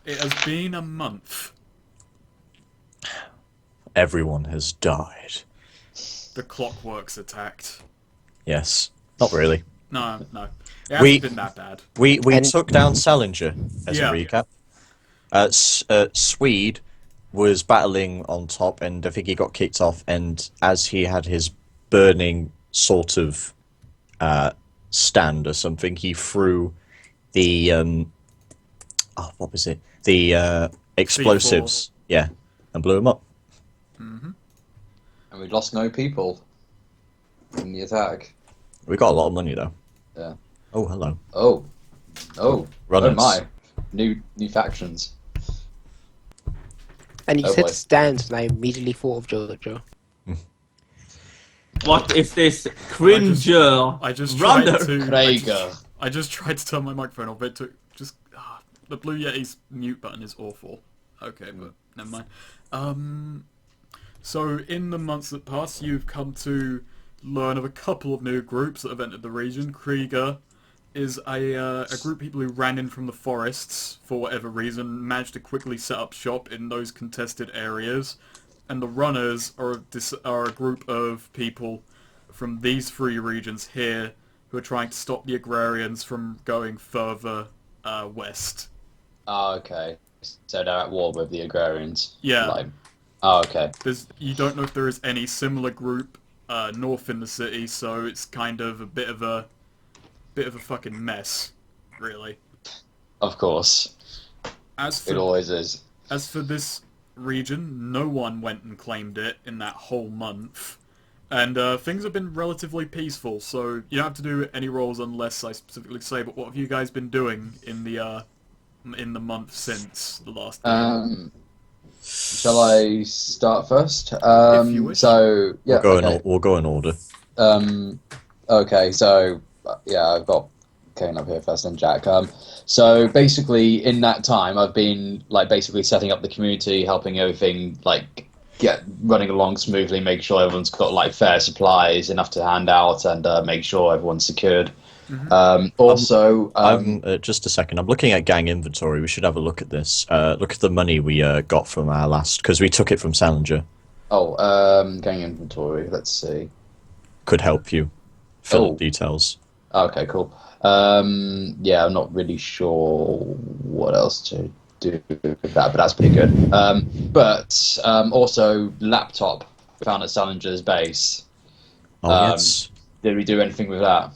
It has been a month. Everyone has died. The clockwork's attacked. Yes. Not really. No, no. It hasn't We been that bad. we And took down Sallinger as a Yeah. recap. Swede was battling on top, and I think he got kicked off. And as he had his burning sort of stand or something, he threw the what was it? The explosives. Yeah, and blew him up. Mm-hmm. And we lost no people in the attack. We got a lot of money though. Yeah. Oh, hello. Oh. Oh. Runners. Oh my. New factions. and you Oh, said boy. stands, and I immediately thought of JoJo. What is this cringer I just tried runner? to. Krager. I just tried to turn my microphone off. It took just the Blue Yeti's mute button is awful. Okay, but never mind. So in the months that pass, you've come to learn of a couple of new groups that have entered the region. Krieger is a group of people who ran in from the forests for whatever reason, managed to quickly set up shop in those contested areas. And the runners are a group of people from these three regions here who are trying to stop the agrarians from going further west. Oh, okay. So they're at war with the agrarians. Yeah. Like, oh, okay. You don't know if there is any similar group north in the city, so it's kind of a bit of a fucking mess, really. Of course. As It for always is. As for this region, no one went and claimed it in that whole month. And things have been relatively peaceful, so you don't have to do any rolls unless I specifically say, but what have you guys been doing in the month since the last day? Shall I start first? If you wish. So yeah, We'll go in order. Okay, so yeah, I've got Cain up here first and Jack. So basically, in that time, I've been like basically setting up the community, helping everything like get running along smoothly, make sure everyone's got like fair supplies, enough to hand out, and make sure everyone's secured. Just a second. I'm looking at gang inventory. We should have a look at this. Look at the money we got from our last, because we took it from Sallinger. Gang inventory. Let's see. Could help you fill up details. Okay, cool. Yeah, I'm not really sure what else to do with that, but that's pretty good. Also, laptop found at Sallinger's base. Yes. Did we do anything with that?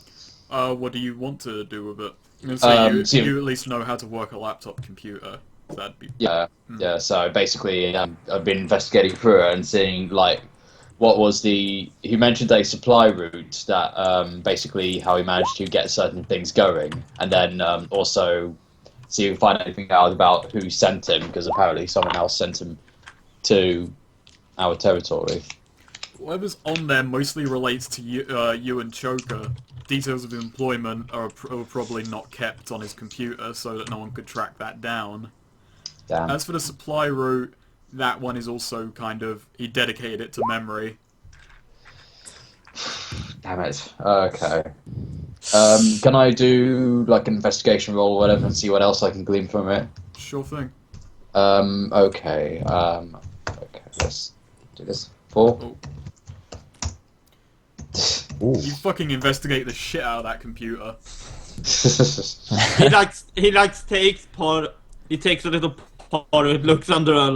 What do you want to do with it? I'm gonna say you at least know how to work a laptop computer. That'd be... Yeah. So basically, I've been investigating through it and seeing like what was he mentioned a supply route that basically how he managed to get certain things going, and then also see if we find anything out about who sent him, because apparently someone else sent him to our territory. Whatever's on there mostly relates to you and Choker. Details of his employment are probably not kept on his computer so that no one could track that down. Damn. As for the supply route, that one is also kind of... he dedicated it to memory. Damn it. Okay. Can I do like an investigation roll or whatever and see what else I can glean from it? Sure thing. Okay. Okay, let's do this. 4. Oh. Ooh. You fucking investigate the shit out of that computer. He takes a little part of it, looks under a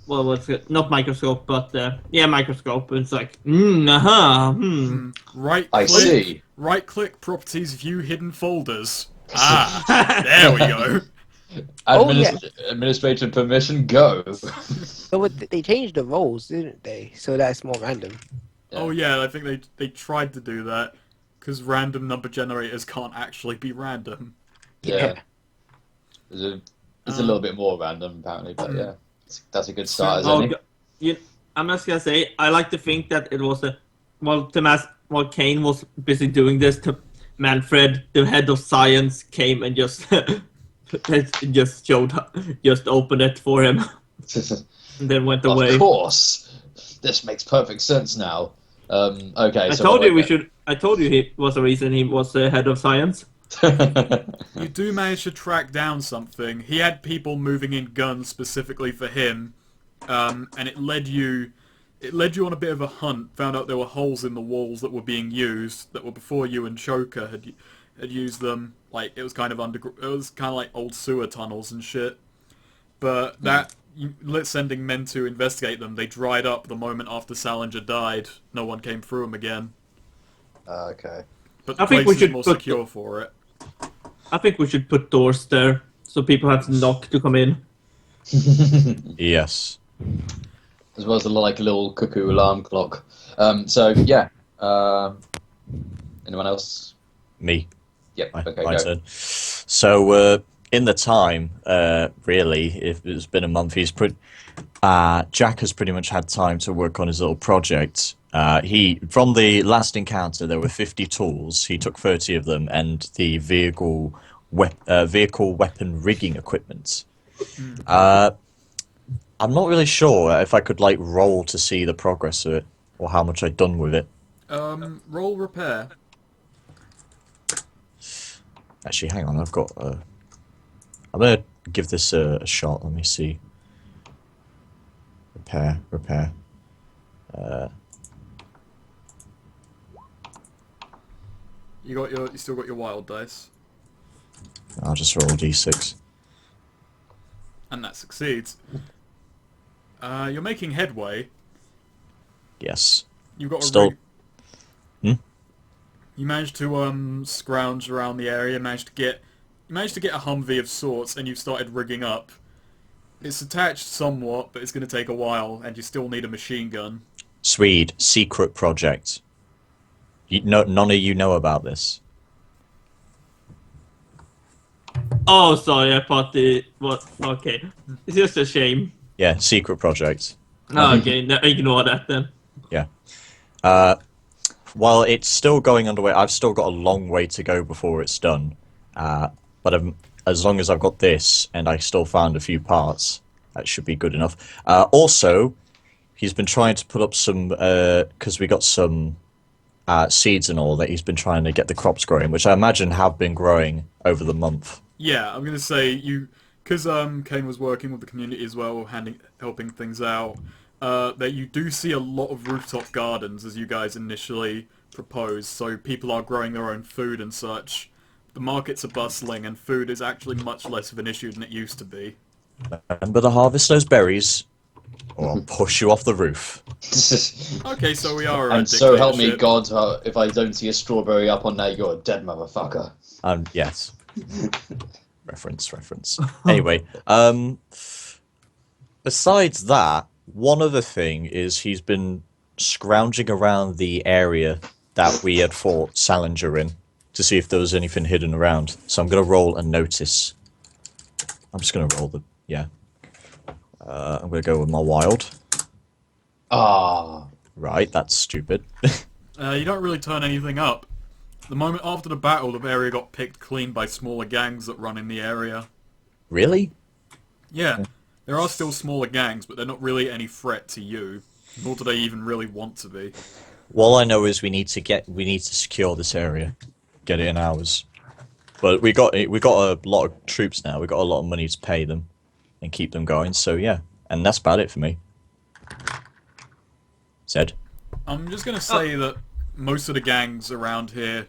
well, what's it? Not microscope, but microscope. And it's like, Right click. I see. Right click, properties, view hidden folders. Ah, there we go. Administrator permission, go. So they changed the roles, didn't they? So that's more random. Yeah. Oh yeah, I think they tried to do that because random number generators can't actually be random. Yeah. It's a little bit more random, apparently, but yeah. That's a good start, isn't it? I'm just gonna say, I like to think that it was while Cain was busy doing this, Manfred, the head of science, came and just opened it for him, and then went away. Of course, this makes perfect sense now. Okay, I told you he was the reason he was the head of science. You do manage to track down something. He had people moving in guns specifically for him, and it led you on a bit of a hunt. Found out there were holes in the walls that were being used that were before you and Choker had used them. Like it was kind of it was kind of like old sewer tunnels and shit. But sending men to investigate them, they dried up the moment after Sallinger died. No one came through them again. Okay. But the I think place we should is more put secure for it. I think we should put doors there so people have to knock to come in. Yes. As well as a little cuckoo alarm clock. So yeah. Anyone else? Me. Yep. Okay. My Go. turn. So, in the time, really, if it's been a month, Jack has pretty much had time to work on his little project. From the last encounter, there were 50 tools. He took 30 of them, and the vehicle weapon rigging equipment. I'm not really sure if I could roll to see the progress of it or how much I'd done with it. Roll repair. Actually, hang on, I'm gonna give this a shot. Let me see. Repair. You still got your wild dice, I'll just roll a d6. and that succeeds. You're making headway. Yes. You got a Still. You managed to scrounge around the area. Managed to get a Humvee of sorts, and you've started rigging up. It's attached somewhat, but it's going to take a while, and you still need a machine gun. Swede, secret project. None of you know about this. Oh, sorry, I thought what? Okay, it's just a shame. Yeah, secret project. Okay, no, ignore that then. Yeah. While it's still going underway, I've still got a long way to go before it's done. But as long as I've got this, and I still found a few parts, that should be good enough. Also, he's been trying to put up some, because we got some seeds and all that. He's been trying to get the crops growing, which I imagine have been growing over the month. Yeah, I'm going to say because Cain was working with the community as well, helping things out. That you do see a lot of rooftop gardens as you guys initially proposed, so people are growing their own food and such. The markets are bustling, and food is actually much less of an issue than it used to be. Remember to harvest those berries, or I'll push you off the roof. Okay, so we are. And so help me God, if I don't see a strawberry up on there, you're a dead motherfucker. Yes. reference. Anyway, besides that, one other thing is he's been scrounging around the area that we had fought Sallinger in to see if there was anything hidden around. So I'm going to roll a notice. I'm just going to roll I'm going to go with my wild. Ah. Right, that's stupid. You don't really turn anything up. The moment after the battle, the area got picked clean by smaller gangs that run in the area. Really? Yeah, there are still smaller gangs, but they're not really any threat to you. Nor do they even really want to be. All I know is we need to secure this area, get it in ours. But we got a lot of troops now. We got a lot of money to pay them and keep them going. So yeah, and that's about it for me. Zed. I'm just gonna say that most of the gangs around here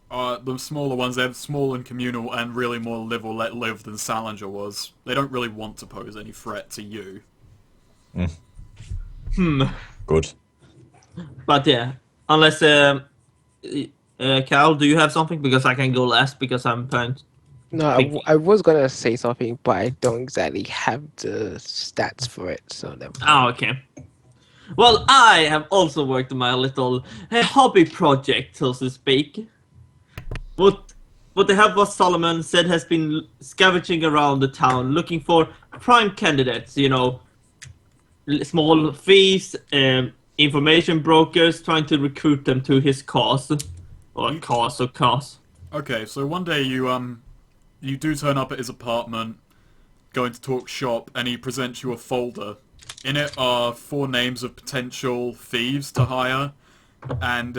are the smaller ones. They're small and communal, and really more live or let live than Sallinger was. They don't really want to pose any threat to you. Good. But yeah, unless Cal, do you have something? Because I can go last because I'm trying. No, I was gonna say something, but I don't exactly have the stats for it, so never mind. Oh, okay. Well, I have also worked on my little hobby project, so to speak. What the help of Solomon said has been scavenging around the town, looking for prime candidates. You know, small thieves, information brokers, trying to recruit them to his cause, or cause. Okay, so one day you do turn up at his apartment, going to talk shop, and he presents you a folder. In it are 4 names of potential thieves to hire, and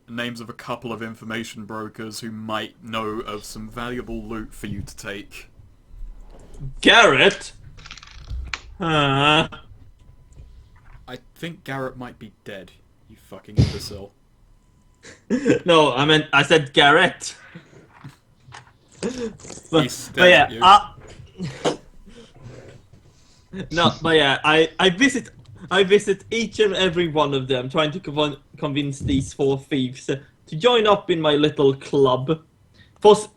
names of a couple of information brokers who might know of some valuable loot for you to take. Garrot? I think Garrot might be dead, you fucking imbecile. No, I said Garrett. He stared at you. No, but yeah, I visit each and every one of them, trying to convince these 4 thieves to join up in my little club. First,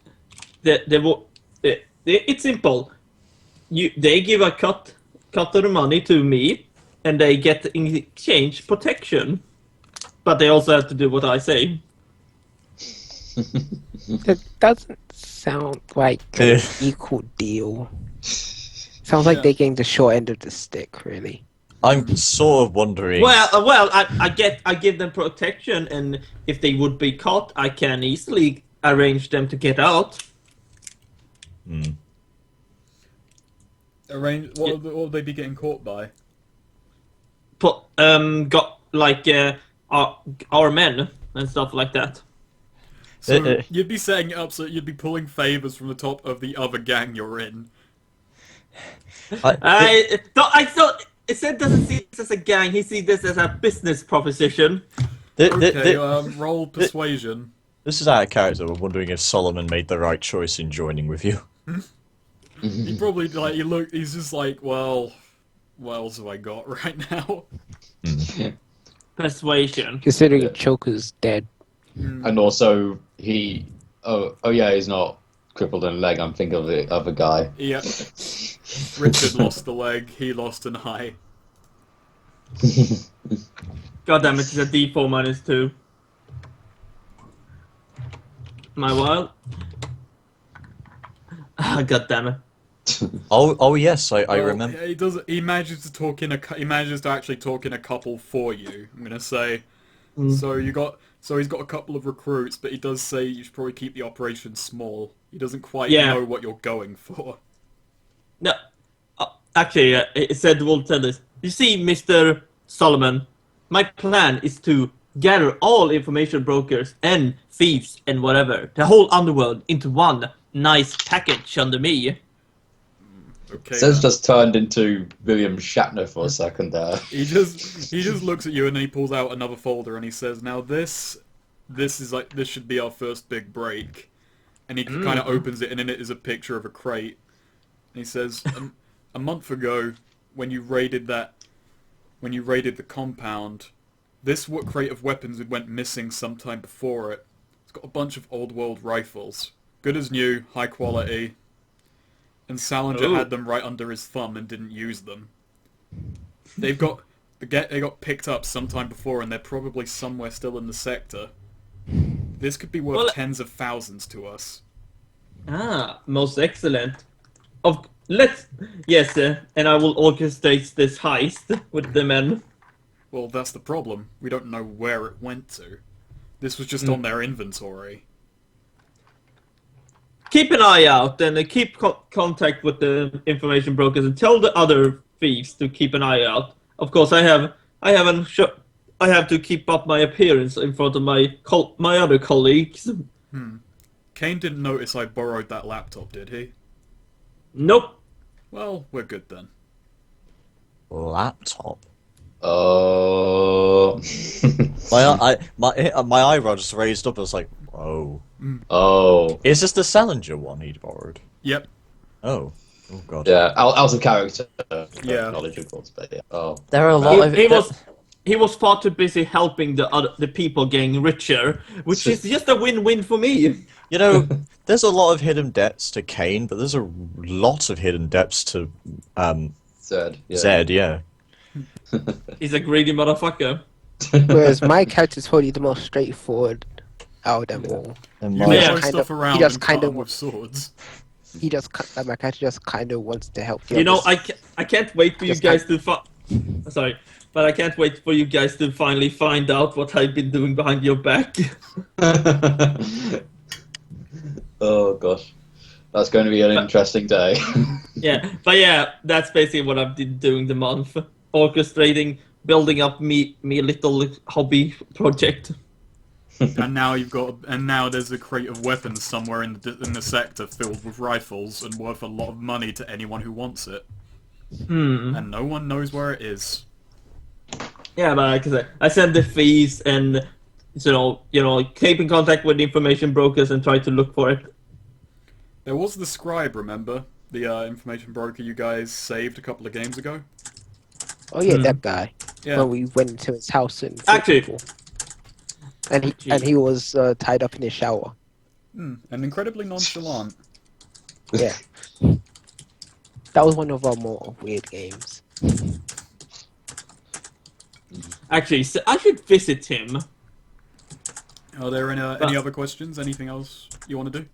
it's simple. They give a cut of the money to me, and they get in exchange protection. But they also have to do what I say. That doesn't sound like an equal deal. Sounds like they're getting the short end of the stick, really. I'm sort of wondering. Well, I give them protection, and if they would be caught, I can easily arrange them to get out. What would they be getting caught by? Got like our men and stuff like that. So you'd be setting it up so you'd be pulling favors from the top of the other gang you're in. I thought Sid doesn't see this as a gang. He sees this as a business proposition. Okay, roll persuasion. This is out of character. We're wondering if Solomon made the right choice in joining with you. He probably he's just like, well, what else have I got right now? Persuasion. Considering Choker's dead. And also, he's not crippled in a leg. I'm thinking of the other guy. Yeah. Richard lost a leg, he lost an eye. God damn it, it's a D4 -2. Am I wild? God damn it. Oh yes, I remember. He does. He manages to talk in he manages to actually talk in a couple for you. I'm gonna say. So he's got a couple of recruits, but he does say you should probably keep the operation small. He doesn't quite know what you're going for. No, actually, it said we'll tell this. You see, Mr. Solomon, my plan is to gather all information brokers and thieves and whatever, the whole underworld, into one nice package under me. Okay. Seth just turned into William Shatner for a second there. He just looks at you and then he pulls out another folder and he says, "Now this should be our first big break." And he kind of opens it and in it is a picture of a crate. And he says, "A month ago, when you raided the compound, this crate of weapons went missing sometime before it. It's got a bunch of old world rifles, good as new, high quality." And Sallinger had them right under his thumb and didn't use them. They got picked up sometime before, and they're probably somewhere still in the sector. This could be worth tens of thousands to us. Most excellent. Yes, and I will orchestrate this heist with the men. Well, that's the problem. We don't know where it went to. This was just on their inventory. Keep an eye out and keep contact with the information brokers and tell the other thieves to keep an eye out. Of course, I have to keep up my appearance in front of my other colleagues. Cain didn't notice I borrowed that laptop, did he? Nope. Well, we're good then. Laptop. Oh. My eyebrow just raised up. I was like, whoa. Oh. Is this the Sallinger one he'd borrowed? Yep. Oh god. Yeah, out of character. Yeah. Knowledge, of course, but yeah. Oh. There are a lot of. He was far too busy helping the people getting richer, which is just a win-win for me. You know, there's a lot of hidden depths to Cain, but there's a lot of hidden depths to Zed. Yeah. Zed. Yeah. He's a greedy motherfucker. Whereas my character's probably the most straightforward out of them all. And You my, throw stuff around and cut them with swords. My character just kind of wants to help the You know, others. I can't wait for you Just guys to Sorry, but I can't wait for you guys to finally find out what I've been doing behind your back. Oh gosh, that's going to be an interesting day. Yeah, but yeah, that's basically what I've been doing the month. Orchestrating building up me little hobby project. And now there's a crate of weapons somewhere in the sector filled with rifles and worth a lot of money to anyone who wants it. And no one knows where it is. Yeah, but like I said, I sent the fees and keep in contact with information brokers and try to look for it. There was the scribe, remember? The information broker you guys saved a couple of games ago? Oh yeah, that guy. Yeah. When we went into his house and Actually- people. And he was tied up in his shower. And incredibly nonchalant. Yeah. That was one of our more weird games. Actually, so I should visit him. Are there any other questions? Anything else you want to do?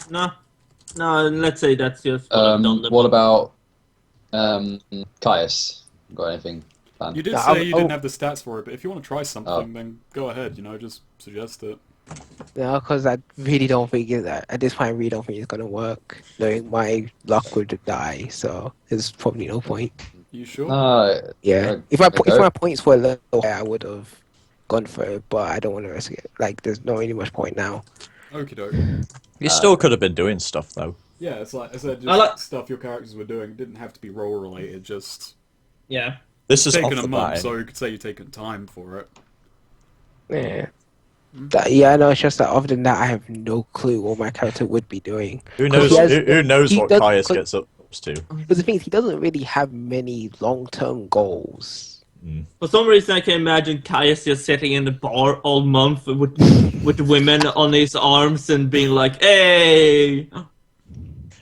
No, let's say that's just what I've done. What about Caius? Got anything planned? You did No, say you didn't have the stats for it, but if you want to try something, then go ahead. Just suggest it. No, because I really don't think at this point I really don't think it's gonna work. Knowing my luck would die, so there's probably no point. You sure? Yeah. If my points were low, I would have gone for it, but I don't want to risk it. Like, there's not really much point now. Okie doke. You still could have been doing stuff though. Yeah, it's like I said, just I like- stuff your characters were doing. It didn't have to be role related. Just Yeah. This is off taking the a month, bat. so you could say you're taking time for it. Yeah. Yeah, no, it's just that other than that, I have no clue what my character would be doing. Who knows? he has- Who knows he what does- Caius gets up to? But the thing is, he doesn't really have many long-term goals. For some reason, I can imagine Caius just sitting in the bar all month with women on his arms and being like, "Hey."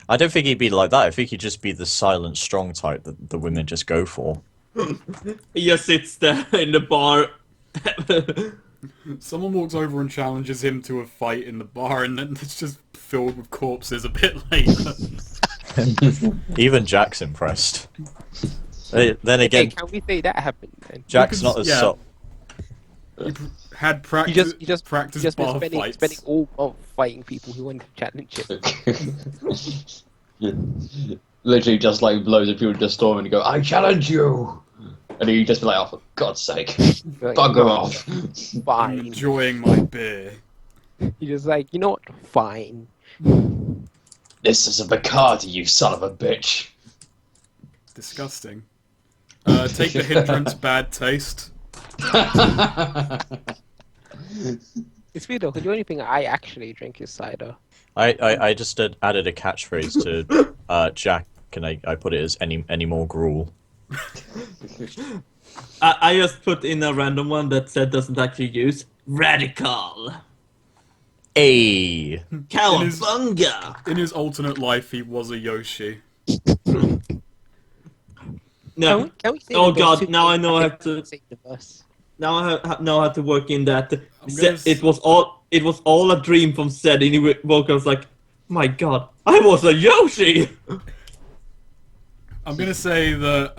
I don't think he'd be like that. I think he'd just be the silent, strong type that the women just go for. He just sits there in the bar. Someone walks over and challenges him to a fight in the bar, and then it's just filled with corpses a bit later. Even Jack's impressed. Then Hey, again, can we say that happened then? Jack's not as yeah. so. You had You practice, just practice been bar spending fights. all month fighting people who want to challenge him. Literally just like loads of people just storm and go, I challenge you! And you just be like, oh, for God's sake, Like, bugger off. I'm Fine. enjoying my beer. You're just like, you know what? Fine. This is a Bacardi, you son of a bitch. Disgusting. Take the hindrance bad taste. It's weird though, because the only thing I actually drink is cider. I just added a catchphrase to Jack, and I put it as any more gruel. I just put in a random one that said doesn't actually use radical. Hey, Cowabunga! In his alternate life, he was a Yoshi. No. Can we say Oh that those God! two Now I games know how are to. save the bus? Now I know how to work in that. gonna It was all a dream from Zed, and he woke up and was like, "My God, I was a Yoshi." I'm gonna say that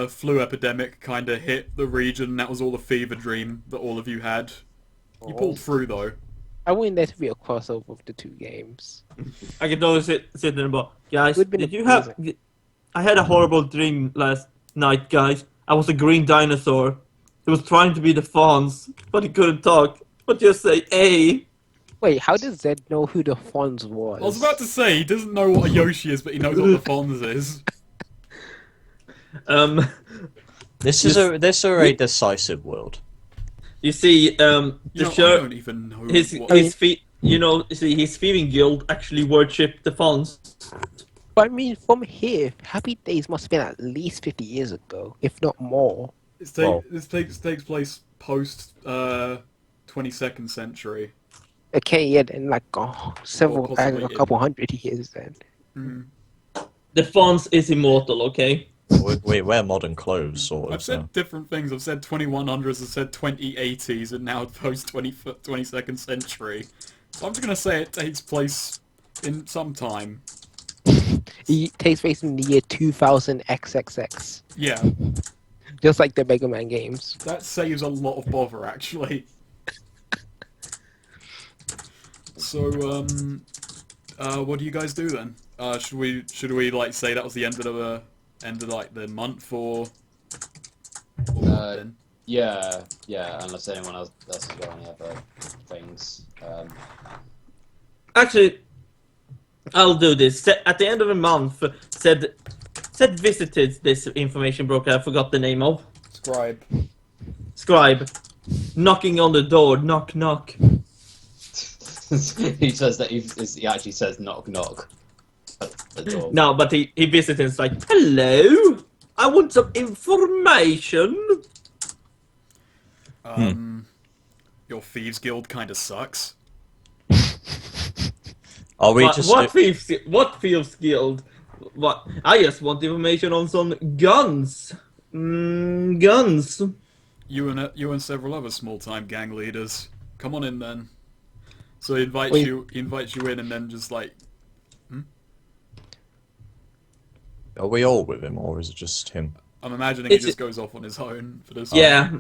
flu epidemic kind of hit the region. That was all the fever dream that all of you had. You pulled through though. I want there to be a crossover of the two games. I can always sit in the bar. Guys, Would've been did you have? I had a horrible dream last night, guys. I was a green dinosaur. He was trying to be the Fonz, but he couldn't talk. But just say "A." Wait, how does Zed know who the Fonz was? I was about to say he doesn't know what a Yoshi is, but he knows what the Fonz is. this is a decisive world. You see, I shirt. don't even know His what... feet. His thieving guild actually worship the Fonz. But I mean, from here, Happy Days must have been at least 50 years ago, if not more. This takes place post 22nd century. Okay, yeah, then like several, possibly a couple hundred years then. The Fonz is immortal, okay? We wear modern clothes, sort of. I've said different things. I've said 2100s, I've said 2080s, and now post 22nd century. So I'm just gonna say it takes place in some time. It takes place in the year 2000 XXX, Yeah, just like the Mega Man games. that saves a lot of bother, actually. So, what do you guys do then? Should we like say that was the end of End of like the month or then? Yeah, unless anyone else has got any other things. Actually, I'll do this. At the end of the month, said visited this information broker. I forgot the name of. Scribe. Knocking on the door. Knock, knock. He says that he actually says knock knock. At the door. No, but he visits and is like, hello, I want some information. Your thieves guild kind of sucks. Are we What thieves guild? What? I just want information on some guns. Guns. You and several other small-time gang leaders. Come on in then. So he invites you in, and then just like, Are we all with him, or is it just him? I'm imagining he just goes off on his own for this. Yeah.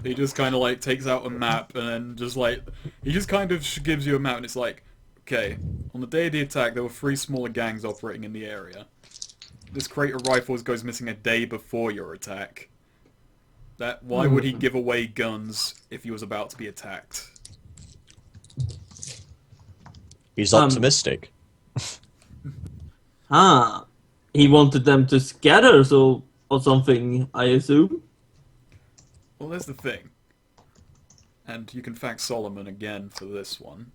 He just kind of like takes out a map, and then just like he just kind of gives you a map, and it's like, okay, on the day of the attack, there were 3 smaller gangs operating in the area. This crate of rifles goes missing a day before your attack. Why would he give away guns if he was about to be attacked? He's optimistic. He wanted them to scatter, or something, I assume. Well, there's the thing. And you can thank Solomon again for this one.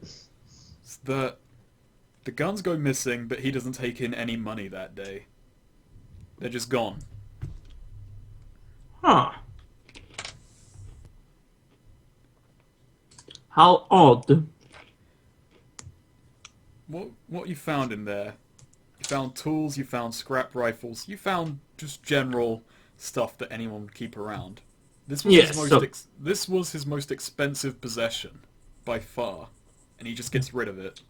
It's that the guns go missing, but he doesn't take in any money that day. They're just gone. Huh. How odd. What you found in there? You found tools, you found scrap rifles, you found just general stuff that anyone would keep around. This was his most expensive possession, by far, and he just gets rid of it.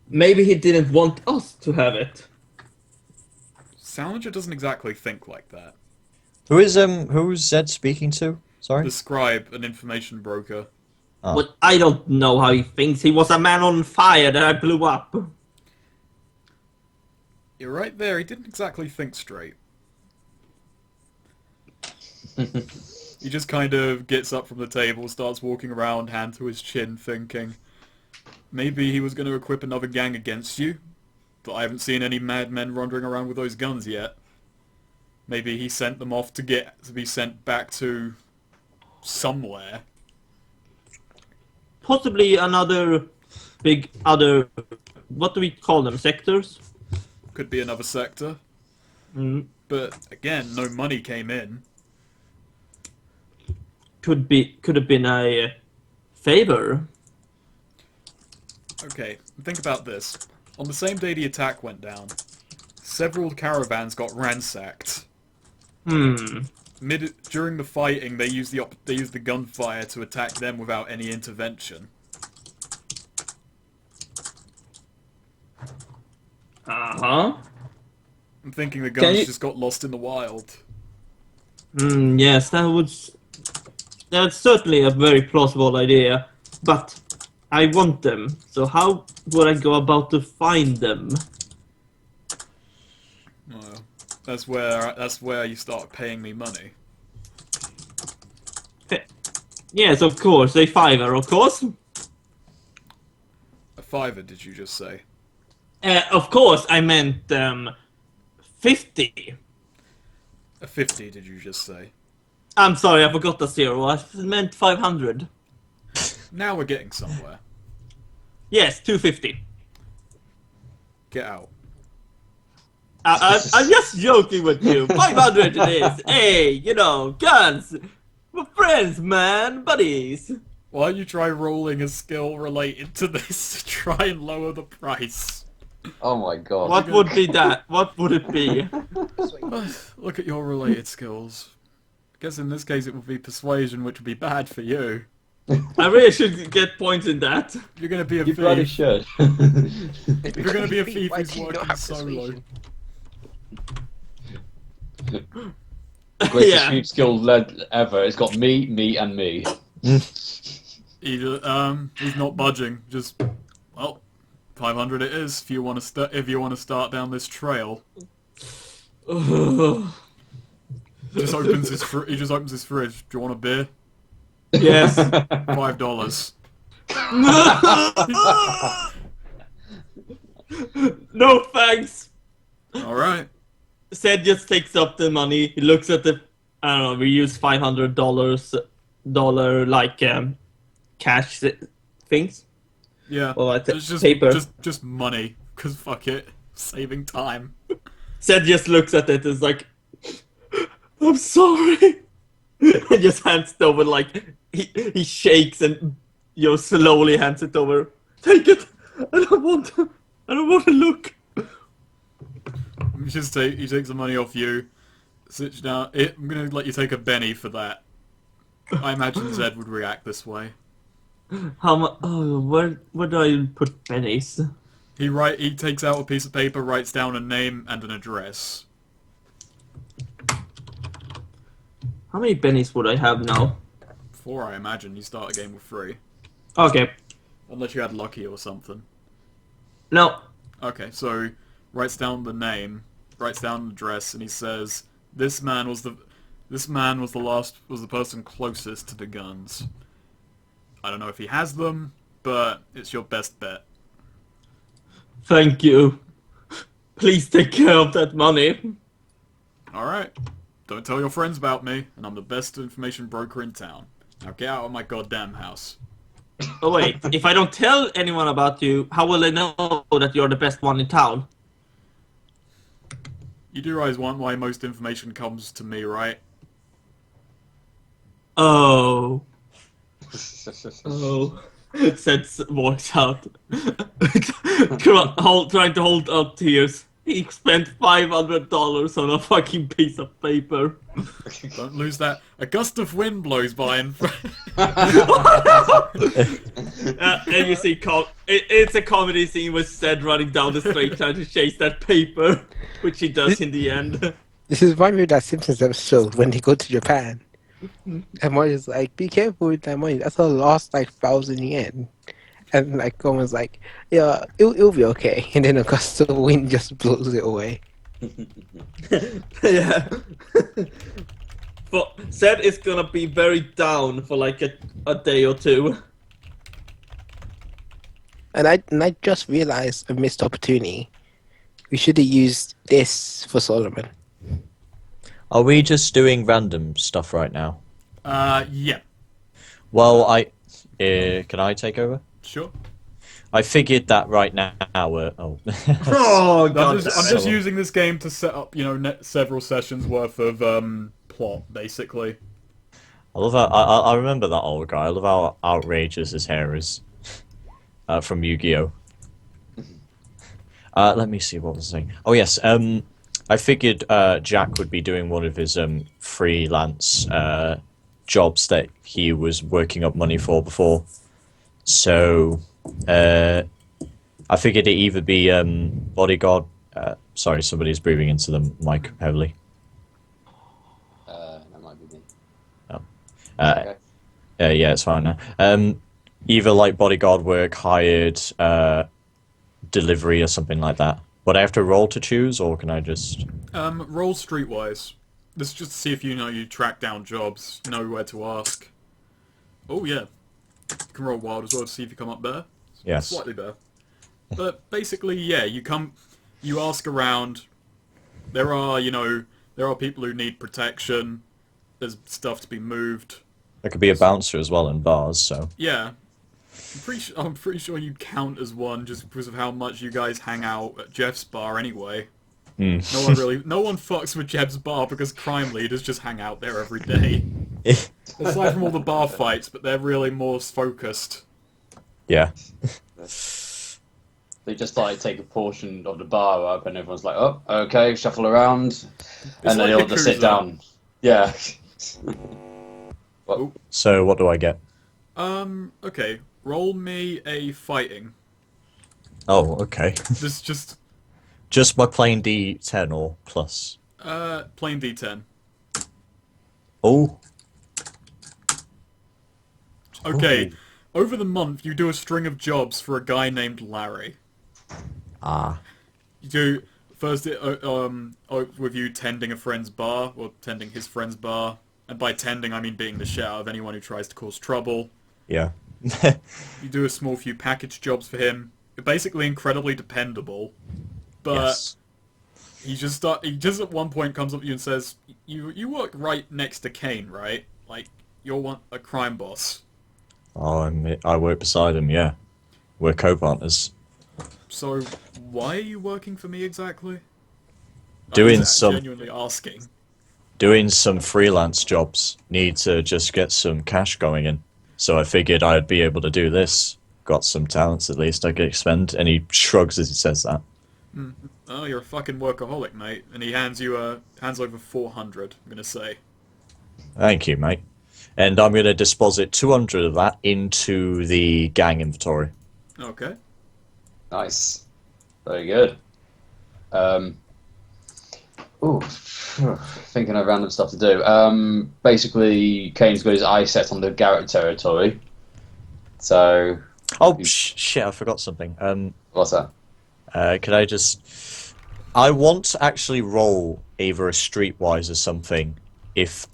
Maybe he didn't want us to have it. Sallinger doesn't exactly think like that. Who's Zed speaking to? Sorry? The scribe, an information broker. Oh. But I don't know how he thinks. He was a man on fire that I blew up. You're right there, he didn't exactly think straight. He just kind of gets up from the table, starts walking around, hand to his chin, thinking, maybe he was going to equip another gang against you, but I haven't seen any madmen wandering around with those guns yet. Maybe he sent them off to be sent back to somewhere. Possibly another what do we call them, sectors? Could be another sector. But again, no money came in. Could have been a favor. Okay, think about this. On the same day the attack went down, several caravans got ransacked. During the fighting, they used the gunfire to attack them without any intervention. Uh-huh. I'm thinking the guns just got lost in the wild. Yes, that's certainly a very plausible idea, but I want them, so how would I go about to find them? Well, that's where you start paying me money. Yes, of course, a $5, of course. A $5, did you just say? Of course, I meant 50. A 50, did you just say? I'm sorry, I forgot the 0. I meant 500. Now we're getting somewhere. Yes, 250. Get out. I'm just joking with you. 500 it is. Hey, guns. We're friends, man. Buddies. Why don't you try rolling a skill related to this to try and lower the price? Oh my god. What would be that? What would it be? Look at your related skills. I guess in this case it would be persuasion, which would be bad for you. I really should get points in that. You're gonna be a You thief. bloody should. You're gonna be a thief Why who's do you not working have solo. persuasion? The greatest Yeah. shoot skill led ever. It's got me, and me. He's not budging. Just, well, 500 it is. If you want to start down this trail. Just opens he just opens his fridge. Do you want a beer? Yes. $5. No thanks. All right. Seth just takes up the money. He looks at the, I don't know, we use $500 like cash things. Yeah. Or like It's paper. just money. Cause fuck it, saving time. Seth just looks at it and is like, I'm sorry. And just hands it over, like, he shakes and, slowly hands it over. Take it. I don't want to look. He takes the money off you. Sits down. I'm gonna let you take a Benny for that. I imagine Zed would react this way. How much? Oh, where do I put pennies? He takes out a piece of paper, writes down a name and an address. How many pennies would I have now? 4, I imagine. You start a game with 3. Okay. Unless you had lucky or something. No. Okay, so writes down the name, writes down the address, and he says, "This man was the person closest to the guns. I don't know if he has them, but it's your best bet." Thank you. Please take care of that money. All right. Don't tell your friends about me, and I'm the best information broker in town. Now get out of my goddamn house. Oh wait, if I don't tell anyone about you, how will they know that you're the best one in town? You do realize why most information comes to me, right? Oh. Oh. Seth walks out. Trying to hold up tears. He spent $500 on a fucking piece of paper. Don't lose that. A gust of wind blows by and... And you see, it's a comedy scene with Seth running down the street trying to chase that paper, which he does in the end. This is one of that Simpsons episode when they go to Japan. And Marge's like, be careful with that money. That's a lost like 1,000 yen. And like Gomer's like, yeah, it'll be okay. And then a gust of wind just blows it away. Yeah. But Seth is gonna be very down for like a day or two. And I just realized a missed opportunity. We should have used this for Solomon. Are we just doing random stuff right now? Yeah. Well, can I take over? Sure. I figured that right now. Oh. Oh god! I'm just using this game to set up, several sessions worth of plot, basically. I love how I remember that old guy. I love how outrageous his hair is from Yu-Gi-Oh. Let me see what was I saying. Oh yes. I figured Jack would be doing one of his freelance jobs that he was working up money for before. So I figured it'd either be bodyguard. Sorry, somebody's breathing into the mic heavily. That might be me. Oh. Okay. Yeah, it's fine now. Either like bodyguard work, hired, delivery, or something like that. Would I have to roll to choose, or can I just... Roll streetwise. This is just to see if you track down jobs, know where to ask. Oh yeah. You can roll wild as well to see if you come up better. Yes. Slightly better. But basically, yeah, you ask around. There are people who need protection. There's stuff to be moved. There could be a bouncer as well in bars, so... Yeah. I'm pretty sure you'd count as one just because of how much you guys hang out at Jeff's bar anyway. No one fucks with Jeff's bar because crime leaders just hang out there every day. Aside from all the bar fights, but they're really more focused. Yeah. They just like take a portion of the bar up, and everyone's like, "Oh, okay," shuffle around, and then like they all just sit Yakuza. down. Yeah. So, what do I get? Okay. Roll me a fighting. Oh, okay. This just Just my plain D10 or plus? plain D10. Oh. Okay. Over the month, you do a string of jobs for a guy named Larry. Ah. You do first with you tending a friend's bar, or tending his friend's bar. And by tending, I mean being the shout of anyone who tries to cause trouble. Yeah. You do a small few package jobs for him. You're basically incredibly dependable. But Yes. he just at one point comes up to you and says, "You work right next to Cain, right? Like you're a crime boss. I work beside him, yeah. We're co-partners. So why are you working for me exactly?" Doing I'm some genuinely asking. doing some freelance jobs. Need to just get some cash going in. So I figured I'd be able to do this. Got some talents at least I could expend. And he shrugs as he says that. Oh, you're a fucking workaholic, mate. And he hands over 400. I'm gonna say. Thank you, mate. And I'm going to deposit 200 of that into the gang inventory. Okay. Nice. Very good. Thinking of random stuff to do. Basically, Kane's got his eye set on the Garrot territory. So, Oh, shit, I forgot something. what's that? Could I just... I want to actually roll either a streetwise or something if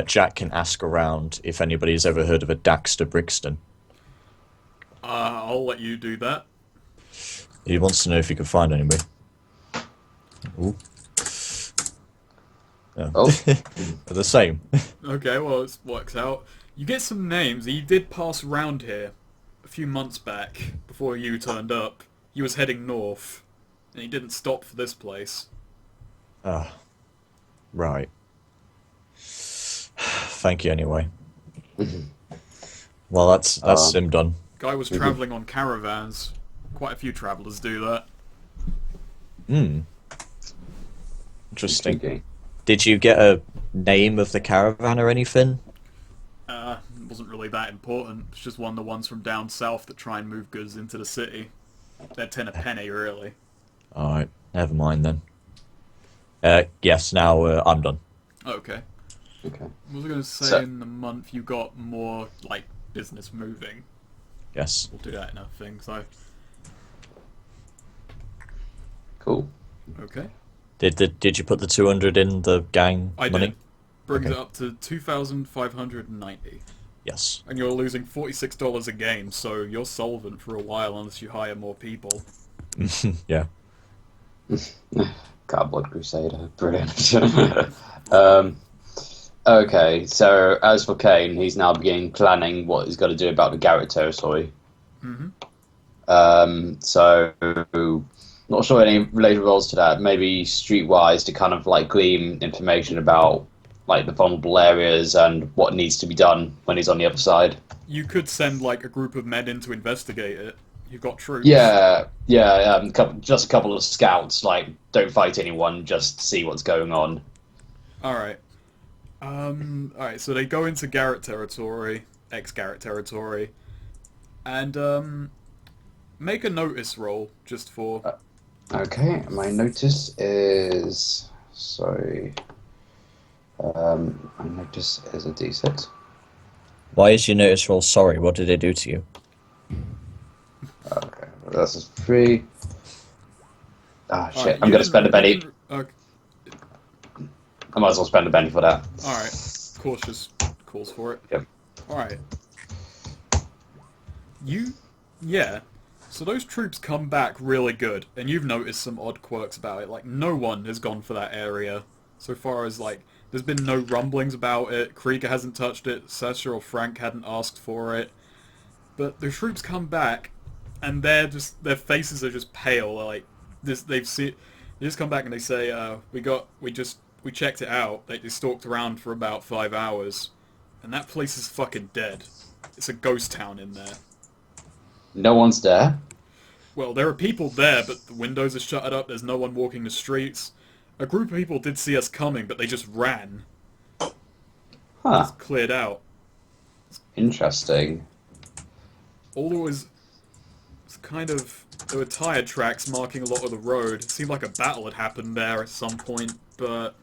Jack can ask around if anybody's ever heard of a Daxter Brixton. I'll let you do that. He wants to know if you can find anybody. Ooh. Oh. They're the same. Okay, well, it works out. You get some names. He did pass around here a few months back before you turned up. He was heading north, and he didn't stop for this place. Ah, right. Thank you anyway. Well, that's him done. Guy was travelling on caravans. Quite a few travellers do that. Interesting. Okay. Did you get a name of the caravan or anything? It wasn't really that important. It's just one of the ones from down south that try and move goods into the city. They're 10 a penny, really. Alright, never mind then. Yes, now I'm done. Okay. Okay. I was going to say So- in the month you got more, like, business moving. Yes. We'll do that in a thing, so... Cool. Okay. Did you put the 200 in the gang I money? did. Brings Okay. it up to 2,590. Yes. And you're losing $46 a game, so you're solvent for a while unless you hire more people. Yeah. Cardboard Crusader. Brilliant. Okay, so as for Cain, he's now beginning planning what he's got to do about the Garrot territory. So, not sure any related roles to that. Maybe streetwise to kind of like glean information about like the vulnerable areas and what needs to be done when he's on the other side. You could send, like, a group of men in to investigate it. You've got troops. Yeah. Just a couple of scouts. Like, don't fight anyone. Just see what's going on. Alright. Alright, so they go into Garrot territory, ex-Garrot territory, and, make a notice roll, just for... Okay, my notice is sorry. My notice is a D6. Why is your notice roll sorry? What did they do to you? Okay, well, that's just 3. Ah, shit! Alright, I'm you gonna spend a penny. Okay. I might as well spend a penny for that. Alright, cautious calls for it. Yep. Alright. Yeah. So those troops come back really good, and you've noticed some odd quirks about it. Like, no one has gone for that area. So far as, like, there's been no rumblings about it, Krieger hasn't touched it, Sasha or Frank hadn't asked for it. But the troops come back, and their faces are just pale, like, they just come back and they say, we checked it out. They stalked around for about 5 hours, and that place is fucking dead. It's a ghost town in there. No one's there. Well, there are people there, but the windows are shuttered up, there's no one walking the streets. A group of people did see us coming, but they just ran. Huh. Just cleared out. Interesting. All there was there were tire tracks marking a lot of the road. It seemed like a battle had happened there at some point, but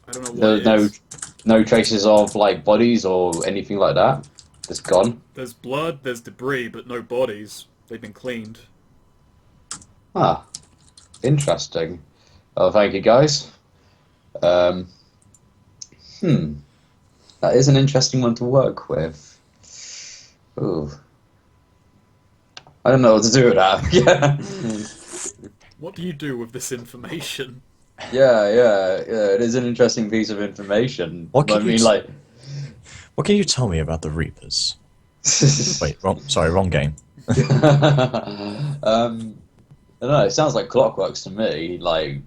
I don't know what it is. No traces of like bodies or anything like that. Just gone. There's blood, there's debris, but no bodies. They've been cleaned. Huh. Interesting. Well, thank you, guys. That is an interesting one to work with. Ooh. I don't know what to do with that. Yeah. What do you do with this information? Yeah. It is an interesting piece of information. What I can you mean, t- like. What can you tell me about the Reapers? Wait, wrong game. I don't know. It sounds like Clockworks to me, like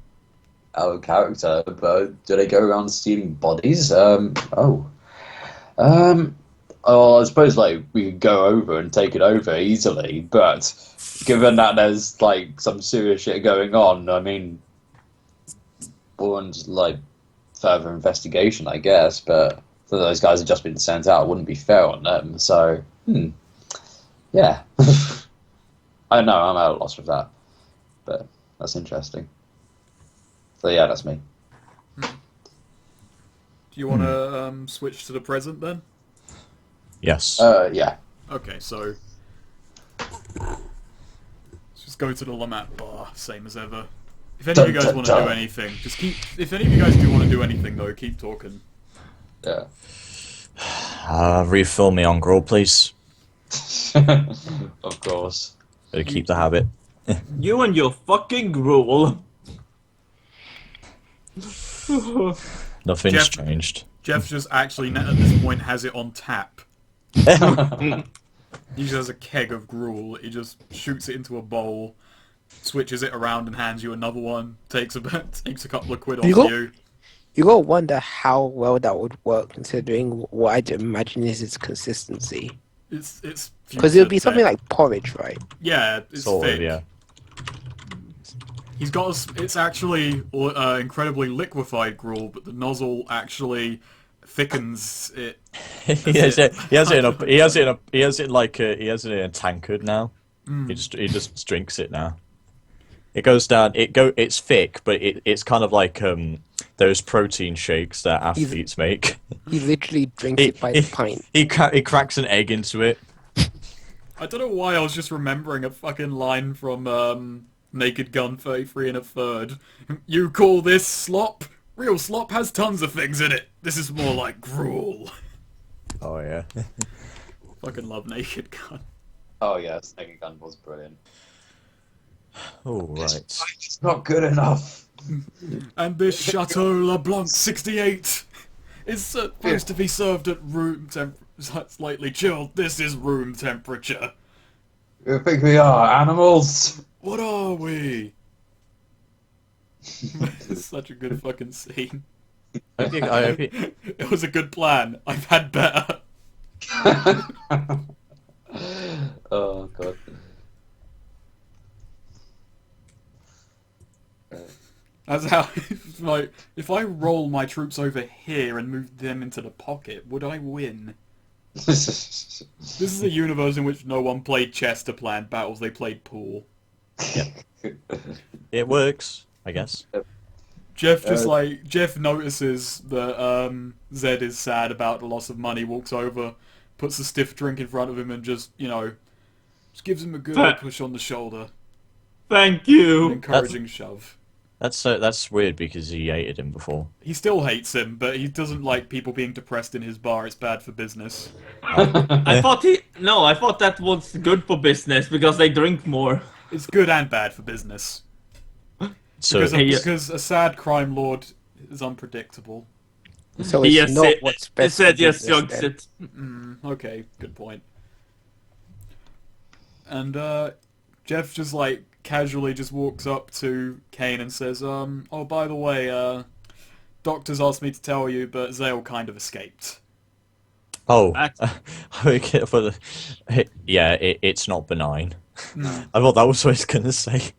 out of character. But do they go around stealing bodies? Oh, I suppose like we could go over and take it over easily, but given that there's like some serious shit going on, I mean, one's like further investigation, I guess. But for those guys have just been sent out, it wouldn't be fair on them. So, yeah. I know I'm at a loss with that, but that's interesting. So yeah, that's me. Do you want to switch to the present then? Yes. Yeah. Okay, so let's just go to the Lamont bar, same as ever. If any of you guys want to do anything, just keep. If any of you guys do want to do anything, though, keep talking. Yeah. Refill me on gruel, please. Of course. Better keep the habit. You and your fucking gruel. Nothing's changed. Jeff just actually, at this point, has it on tap. He just has a keg of gruel. He just shoots it into a bowl, switches it around, and hands you another one. Takes a couple of quid off you. You gotta wonder how well that would work, considering what I'd imagine is its consistency. It's Because it would be something like porridge, right? Yeah, it's Sort thick. of, yeah. He's got it's actually incredibly liquefied gruel, but the nozzle actually thickens it. He has it in a tankard now. He just drinks it now. It goes down. It's thick, but it's kind of like those protein shakes that athletes make. He literally drinks it by the pint. He cracks an egg into it. I don't know why I was just remembering a fucking line from Naked Gun 33 1/3. You call this slop? Real slop has tons of things in it. This is more like gruel. Oh yeah. Fucking love Naked Gun. Oh yes, Naked Gun was brilliant. Oh right. It's not good enough. And this Chateau LeBlanc 68 is supposed to be served at room slightly chilled. This is room temperature. You think we are animals? What are we? It's such a good fucking scene. It was a good plan. I've had better. Oh god. That's how, like, if I roll my troops over here and move them into the pocket, would I win? This is a universe in which no one played chess to plan battles, they played pool. It works, I guess. Jeff Jeff notices that Zed is sad about the loss of money, walks over, puts a stiff drink in front of him and just gives him a good push on the shoulder. Thank An you. encouraging shove. That's weird because he hated him before. He still hates him, but he doesn't like people being depressed in his bar. It's bad for business. I thought that was good for business because they drink more. It's good and bad for business. So Because a sad crime lord is unpredictable. So it's not what's He best. said for yes, business Jogs then. it. Okay, good point. And Jeff just casually just walks up to Cain and says, oh, by the way, doctors asked me to tell you, but Zale kind of escaped. Oh, it's not benign. I thought that was what I was gonna say.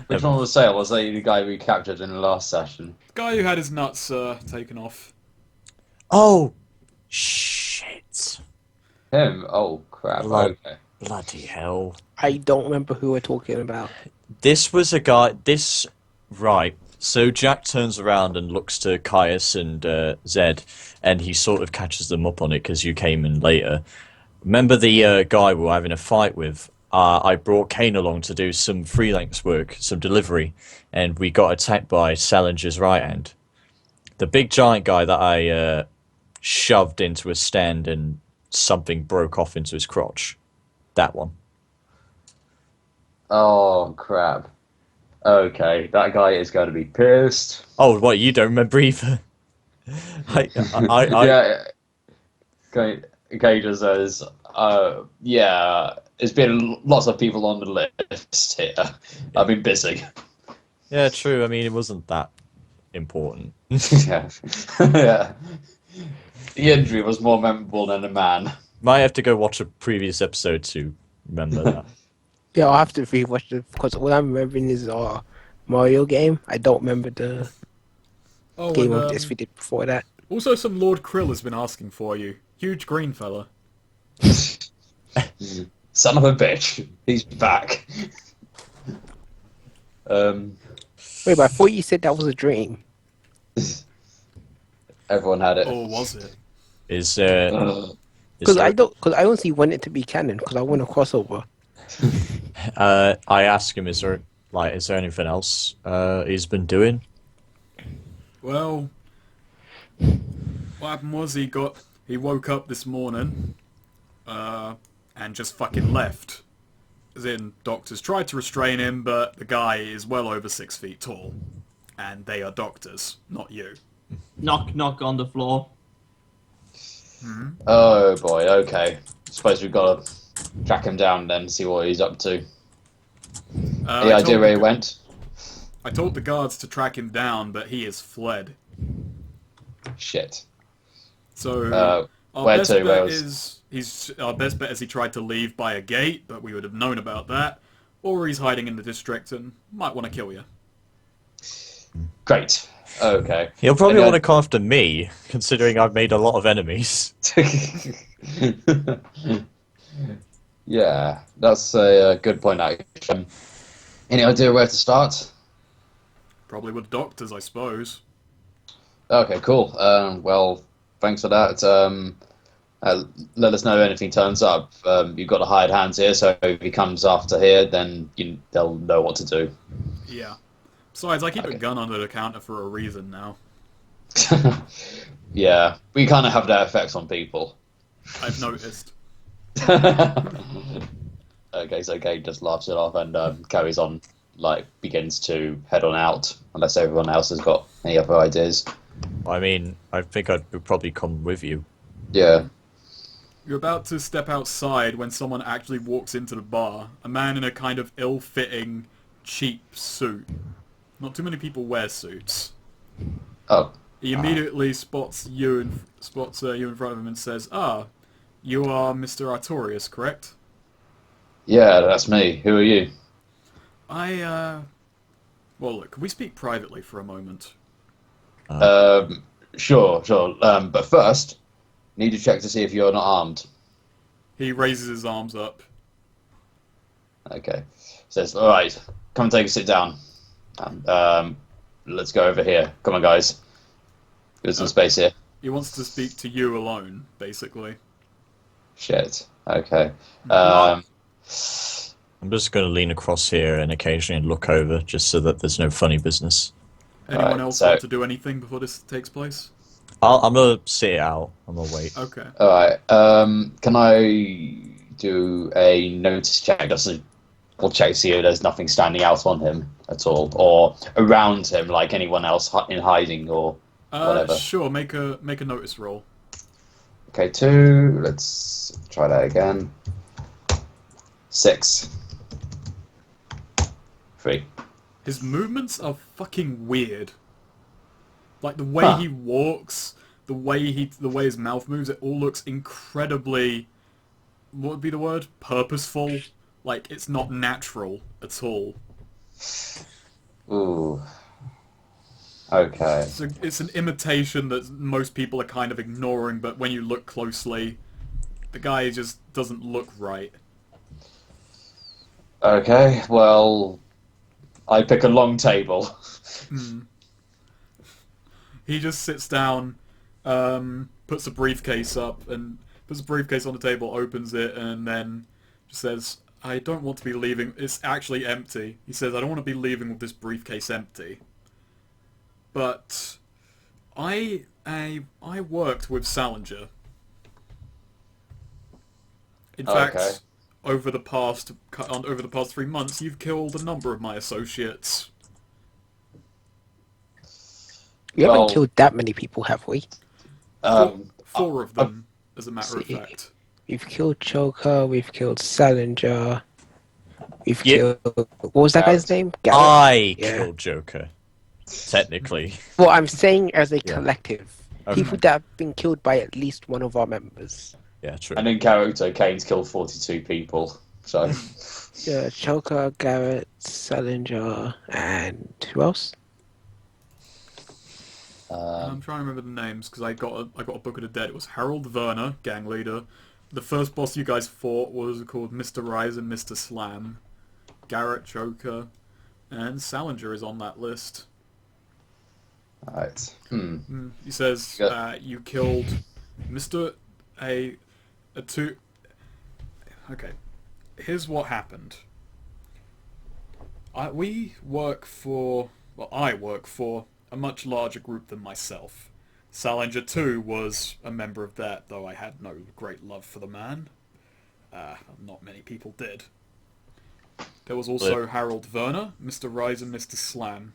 Which one was Sale? Was that the guy we captured in the last session? Guy who had his nuts taken off. Oh, shit! Him? Oh crap! Okay. Bloody hell! I don't remember who we're talking about. This was a guy. Right. So Jack turns around and looks to Caius and Zed, and he sort of catches them up on it because you came in later. Remember the guy we were having a fight with I brought Cain along to do some freelance work, some delivery, and we got attacked by Sallinger's right hand. The big giant guy that I shoved into a stand and something broke off into his crotch. That one. Oh crap. Okay, that guy is going to be pissed. Oh, what, you don't remember either? I Yeah. Okay, just says, yeah, there's been lots of people on the list here. I've been busy. Yeah, true. I mean, it wasn't that important. Yeah. Yeah. The injury was more memorable than the man. Might have to go watch a previous episode to remember that. Yeah, I'll have to rewatch it because what I'm remembering is Mario game. I don't remember the Oh, game and of this we did before that. also some Lord Krill has been asking for you. Huge green fella. Son of a bitch. He's back. Wait, but I thought you said that was a dream. Everyone had it. Or was it? Is Because I honestly want it to be canon because I want a crossover. I asked him, is there anything else he's been doing? Well, what happened was he woke up this morning, and just fucking left. As in, doctors tried to restrain him, but the guy is well over 6 feet tall. And they are doctors, not you. Knock, knock on the floor. Oh boy, okay. Suppose we've got to track him down then and see what he's up to. Any idea where he went? I told the guards to track him down, but he has fled. Shit. So our where best to? Where bet our best bet is he tried to leave by a gate, but we would have known about that. Or he's hiding in the district and might want to kill you. Great. Okay. He'll probably Any want to come after me, considering I've made a lot of enemies. Yeah, that's a good point, actually. Any idea where to start? Probably with doctors, I suppose. Okay, cool. Well, thanks for that. Let us know if anything turns up. You've got a hired hands here, so if he comes after here, then they'll know what to do. Yeah. Besides, I keep Okay. a gun under the counter for a reason now. Yeah, we kind of have that effect on people. I've noticed. Okay, so Gabe just laughs it off and carries on, begins to head on out, unless everyone else has got any other ideas. I mean, I think I'd probably come with you. Yeah. You're about to step outside when someone actually walks into the bar. A man in a kind of ill-fitting, cheap suit. Not too many people wear suits. Oh. He immediately spots you in front of him and says, "Ah, you are Mr. Artorius, correct?" Yeah, that's me. Who are you? Well, look, can we speak privately for a moment? Sure. But first, need to check to see if you're not armed. He raises his arms up. Okay. Says, all right, come and take a sit down. Let's go over here. Come on, guys. There's some space here. He wants to speak to you alone, basically. Shit. Okay. I'm just going to lean across here and occasionally look over, just so that there's no funny business. Anyone Right, else so- want to do anything before this takes place? I'm going to sit it out. I'm going to wait. Okay. All right. Can I do a notice check? We'll check to see if there's nothing standing out on him at all, or around him, like anyone else in hiding or whatever. Sure. Make a notice roll. Okay, 2. Let's try that again. 6. 3. His movements are fucking weird. Like the way he walks, the way his mouth moves, it all looks incredibly, what would be the word? Purposeful. Like it's not natural at all. Ooh. Okay. So it's an imitation that most people are kind of ignoring, but when you look closely, the guy just doesn't look right. Okay, well, I pick a long table. He just sits down, puts a briefcase up, and puts a briefcase on the table, opens it, and then just says, I don't want to be leaving. It's actually empty. He says, I don't want to be leaving with this briefcase empty. But I worked with Sallinger. In fact, over the past 3 months, you've killed a number of my associates. We haven't killed that many people, have we? Four of them, as a matter of fact. We've killed Joker, we've killed Sallinger, we've killed... What was that guy's name? Garrot? I killed Joker, technically. Well, I'm saying as a collective. Okay. People that have been killed by at least one of our members. Yeah, true. And in Garrot, Cain's killed 42 people. So. Yeah, Joker, Garrot, Sallinger, and who else? I'm trying to remember the names because I got a book of the dead. It was Harold Werner, gang leader. The first boss you guys fought was called Mr. Rise and Mr. Slam. Garrot, Joker, and Sallinger is on that list. Alright. He says you killed Mr. Two. Okay, here's what happened. I work for a much larger group than myself. Sallinger too was a member of that, though I had no great love for the man. Not many people did. There was also Harold Werner, Mr. Rise and Mr. Slam.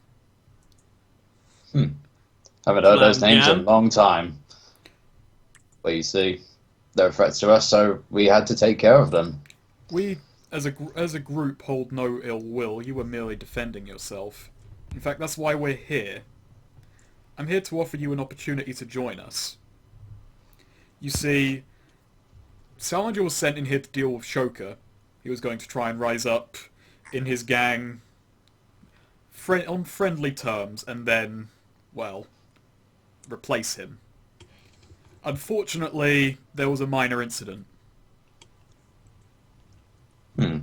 Haven't heard those names in a long time. Well, you see, they're threats to us, so we had to take care of them. We, as a group, hold no ill will. You were merely defending yourself. In fact, that's why we're here. I'm here to offer you an opportunity to join us. You see, Sallinger was sent in here to deal with Shoka. He was going to try and rise up in his gang on friendly terms and then, well, replace him. Unfortunately, there was a minor incident. Go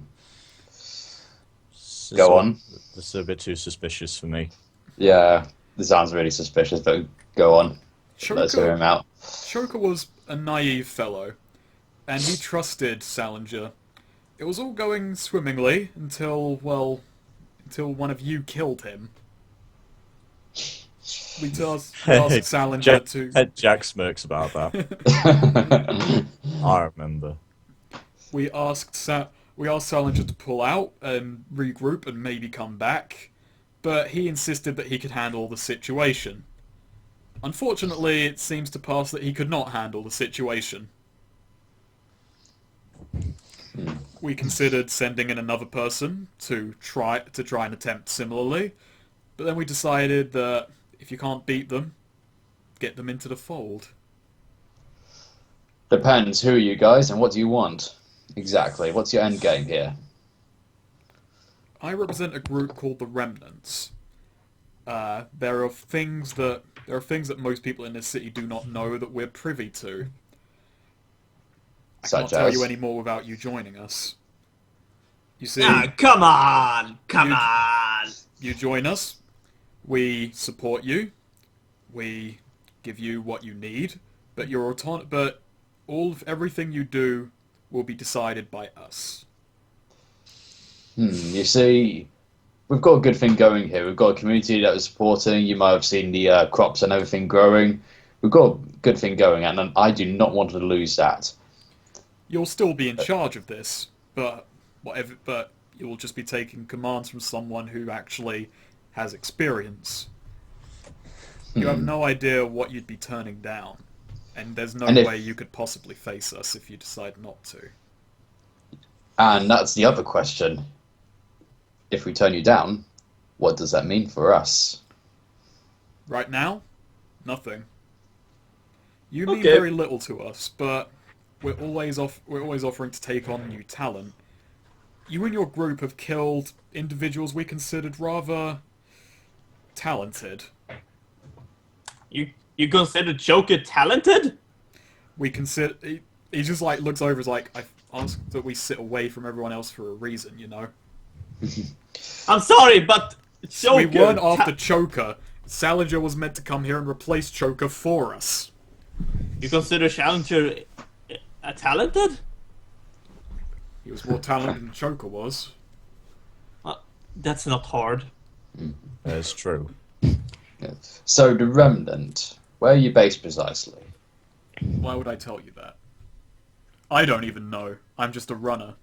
on. This is a bit too suspicious for me. Yeah, this sounds really suspicious, but go on. Let's hear him out. Shoka was a naive fellow, and he trusted Sallinger. It was all going swimmingly until one of you killed him. We asked Sallinger to... Jack smirks about that. I remember. We asked Sallinger to pull out and regroup and maybe come back, but he insisted that he could handle the situation. Unfortunately, it seems to pass that he could not handle the situation. We considered sending in another person to try and attempt similarly, but then we decided that if you can't beat them, get them into the fold. Depends. Who are you guys, and what do you want? Exactly. What's your end game here? I represent a group called the Remnants. There are things that most people in this city do not know that we're privy to. I can't tell you any more without you joining us. You see... come on! You join us, we support you, we give you what you need, but everything you do will be decided by us. You see, we've got a good thing going here. We've got a community that we're supporting. You might have seen the crops and everything growing. We've got a good thing going, and I do not want to lose that. You'll still be in charge of this, but you will just be taking commands from someone who actually has experience. You have no idea what you'd be turning down, and there's no way you could possibly face us if you decide not to. And that's the other question. If we turn you down, what does that mean for us? Right now, nothing. You mean very little to us, but we're always offering to take on new talent. You and your group have killed individuals we considered rather talented. You consider Joker talented? We consider... He just looks over, is like, I asked that we sit away from everyone else for a reason, you know? I'm sorry, but Joker... We weren't after Joker. Sallinger was meant to come here and replace Joker for us. You consider Sallinger talented? He was more talented than Choker was. That's not hard. That's true. Yeah. So the Remnant, where are you based precisely? Why would I tell you that? I don't even know. I'm just a runner.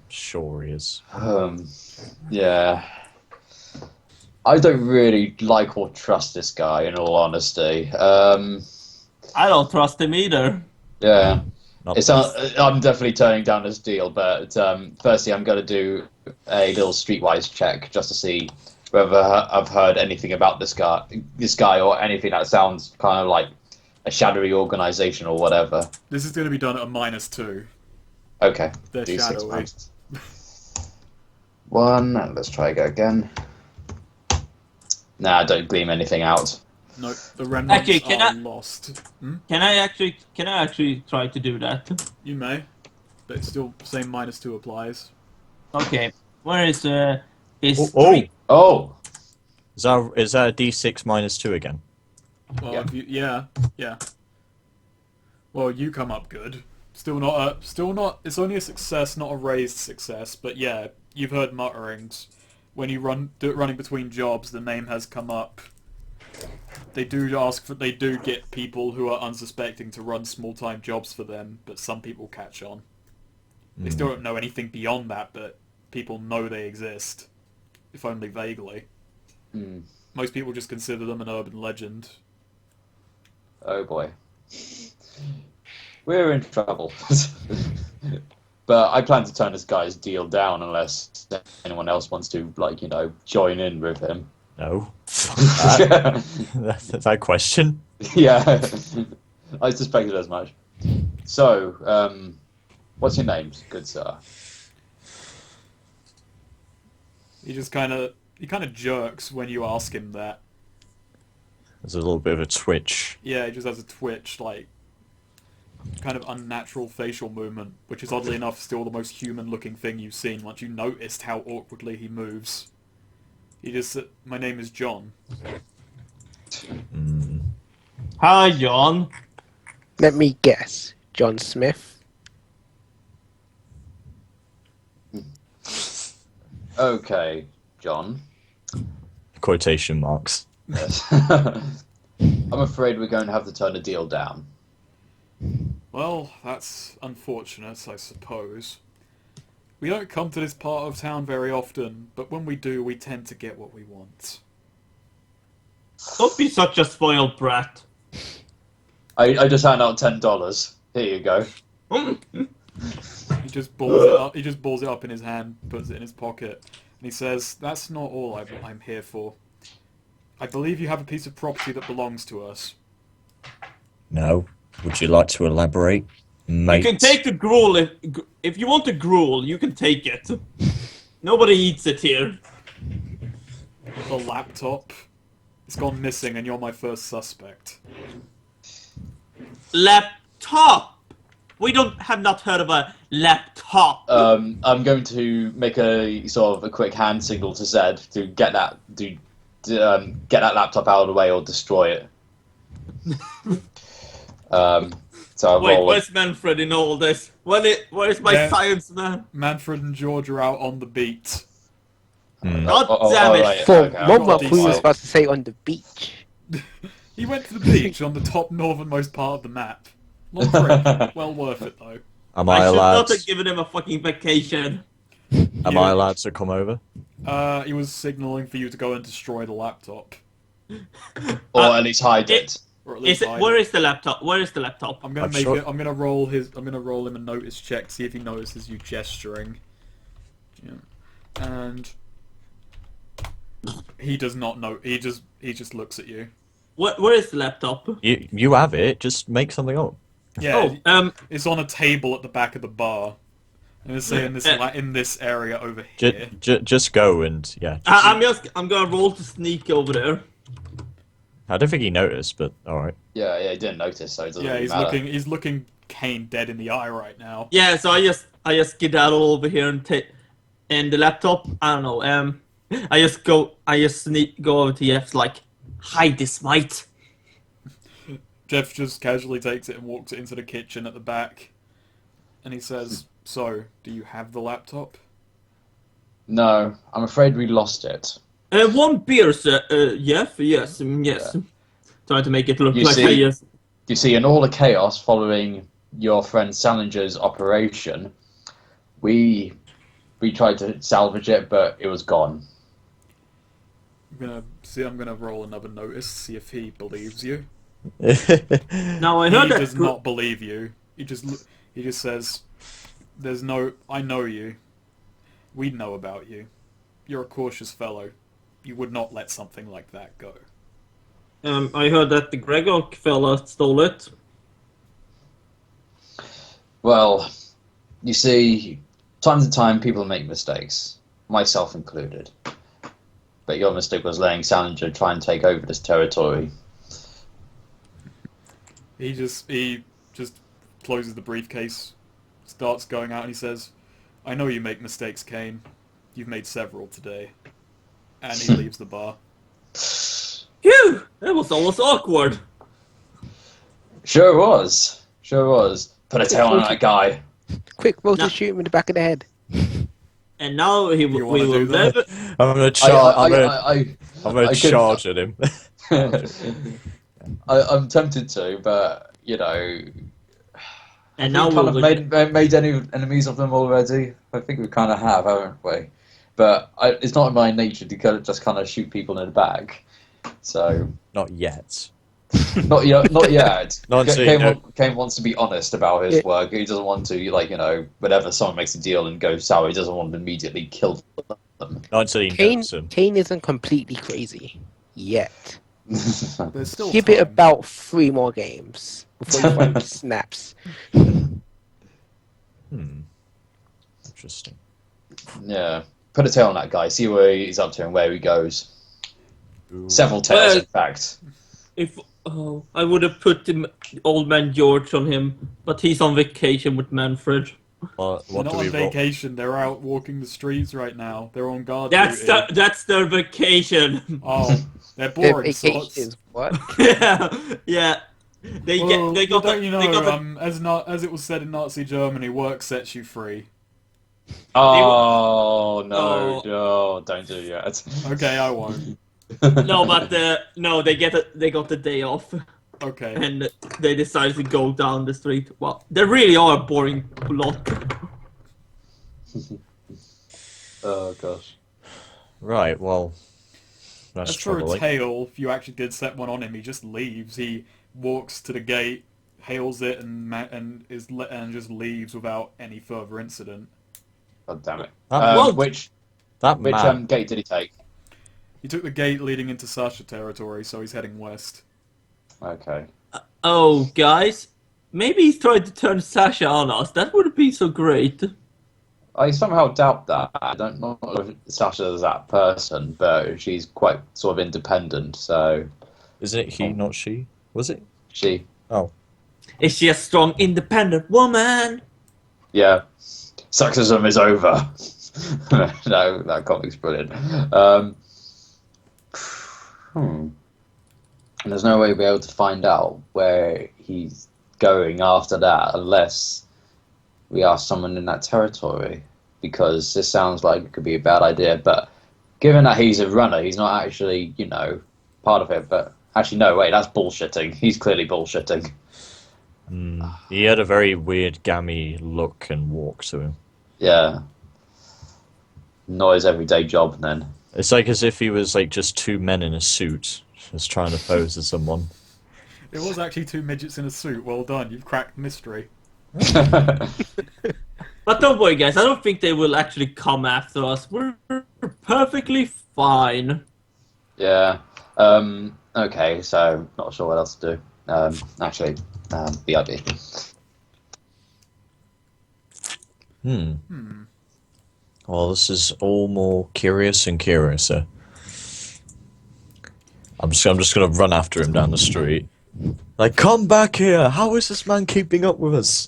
Sure he is. Yeah. I don't really like or trust this guy, in all honesty. I don't trust him either. Yeah. Not I'm definitely turning down this deal, but firstly, I'm going to do a little streetwise check just to see whether I've heard anything about this guy, or anything that sounds kind of like a shadowy organization or whatever. This is going to be done at a -2. Okay. They're D6 shadowy. minus 1. Let's try again. Nah, don't gleam anything out. No, the remnants Actually, can are I- lost. Can I actually try to do that? You may, but it's still same -2 applies. Okay. Where is Oh, three? Oh! is that a D6 -2 again? Well, Yeah. yeah. Well, you come up good. Still not. It's only a success, not a raised success. But yeah, you've heard mutterings. When you running between jobs, the name has come up. They do get people who are unsuspecting to run small-time jobs for them, but some people catch on. They still don't know anything beyond that, but people know they exist, if only vaguely. Most people just consider them an urban legend. Oh boy. We're in trouble. But I plan to turn this guy's deal down unless anyone else wants to, join in with him. No. That question. Yeah. I suspected as much. So, what's your name, good sir? He kind of jerks when you ask him that. There's a little bit of a twitch. Yeah, he just has a twitch, kind of unnatural facial movement, which is oddly enough still the most human-looking thing you've seen once you noticed how awkwardly he moves. He just said, "My name is John." Hi, John. Let me guess. John Smith. Okay, John. Quotation marks. Yes. I'm afraid we're going to have to turn the deal down. Well, that's unfortunate, I suppose. We don't come to this part of town very often, but when we do, we tend to get what we want. Don't be such a spoiled brat. I just hand out $10. Here you go. He just balls it up. He just balls it up in his hand, puts it in his pocket, and he says, "That's not all I'm here for. I believe you have a piece of property that belongs to us." No. Would you like to elaborate, mate? You can take the gruel if you want the gruel. You can take it. Nobody eats it here. The laptop. It's gone missing, and you're my first suspect. Laptop. We have not heard of a laptop. I'm going to make a sort of a quick hand signal to Zed to get that get that laptop out of the way or destroy it. So I'll Wait, roll. where's Manfred in all this? Where's my Yeah. science man? Manfred and George are out on the beat. God damn it. right, For okay, what got we were decent. supposed to say on the beach. He went to the beach on the top northernmost part of the map. Long trip. Well worth it, though. Am I I should allowed? not have given him a fucking vacation. Am I allowed to come over? He was signalling for you to go and destroy the laptop. Or at least hide it. Or at least hide Where it. is the laptop? Where is the laptop? I'm gonna I'm make sure- it. I'm gonna roll him a notice check to see if he notices you gesturing. Yeah. And he does not know. He just looks at you. Where is the laptop? You have it. Just make something up. Yeah. Oh, It's on a table at the back of the bar. I'm gonna say in this area over here. Just go and yeah. I'm gonna roll to sneak over there. I don't think he noticed, but all right. Yeah, he didn't notice, so it doesn't Yeah, really he's matter. looking Cain dead in the eye right now. Yeah, so I just skedaddle over here and the laptop. I don't know. I just go over to Jeff's like, hide this, mate. Jeff just casually takes it and walks it into the kitchen at the back. And he says, So, do you have the laptop? No, I'm afraid we lost it. One beer, sir. Yes. Trying to make it look You like see- yes. You see, in all the chaos following your friend Sallinger's operation, we tried to salvage it, but it was gone. I'm gonna roll another notice, see if he believes you. Now I He heard that. does not believe you. He just says, "There's no. I know you. We know about you. You're a cautious fellow. You would not let something like that go." I heard that the Gregor fella stole it. Well, you see, time to time people make mistakes, myself included. But your mistake was letting Sallinger try and take over this territory. He just closes the briefcase, starts going out, and he says, "I know you make mistakes, Cain. You've made several today." And he leaves the bar. Phew! That was almost awkward. Sure was. Put a tail on that guy. Quick, roll No. to shoot him in the back of the head. And now You we wanna will do that? never. I'm gonna I could- charge at him. I'm tempted to, but you know, And we now kind we of will. made any enemies of them already. I think we kind of have, haven't we? But it's not in my nature to just kind of shoot people in the back. So Not yet. not yet. Not yet. Not until you know. Cain wants to be honest about his work. He doesn't want to, like, you know, whenever someone makes a deal and goes sour, he doesn't want to immediately kill them. Not until you Cain, notice him. Cain isn't completely crazy yet. There's still Give it time. about 3 more games before he finally snaps. Interesting. Yeah. Put a tail on that guy. See where he's up to and where he goes. Ooh. Several tails, Well- in fact. If I would have put old man George on him, but he's on vacation with Manfred. What They're do not we on roll? vacation. They're out walking the streets right now. They're on guard That's duty. that's their vacation. Oh, they're Their boring sorts. vacations, what? yeah. They Well, they got don't you know, they got as it was said in Nazi Germany, work sets you free. Oh, no, Oh. no, don't do that. Okay, I won't. no, but no, they got the day off, Okay. and they decided to go down the street. Well, they really are a boring lot. Oh, gosh. Right, well, that's As for a troubling. tail, if you actually did set one on him, he just leaves. He walks to the gate, hails it, and just leaves without any further incident. God damn it. Well, Which That man. gate did he take? He took the gate leading into Sasha territory, so he's heading west. Okay. Oh, guys, maybe he's trying to turn Sasha on us. That would be so great. I somehow doubt that. I don't know if Sasha's that person, but she's quite sort of independent, so Is it he, not she? Was it? she... Oh. Is she a strong, independent woman? Yeah. Sexism is over. No, that comic's brilliant. And there's no way we'll be able to find out where he's going after that unless we ask someone in that territory, because this sounds like it could be a bad idea, but given that he's a runner, he's not actually, you know, part of it, but actually no, wait, that's bullshitting. He's clearly bullshitting. He had a very weird gammy look and walk to him. Yeah. Not his everyday job then. It's like as if he was like just 2 men in a suit, just trying to pose as someone. It was actually 2 midgets in a suit. Well done, you've cracked the mystery. But don't worry, guys. I don't think they will actually come after us. We're perfectly fine. Yeah. Okay, so not sure what else to do. Actually, BIB. Well, this is all more curious and curiouser. I'm just gonna run after him down the street. Like, come back here! How is this man keeping up with us?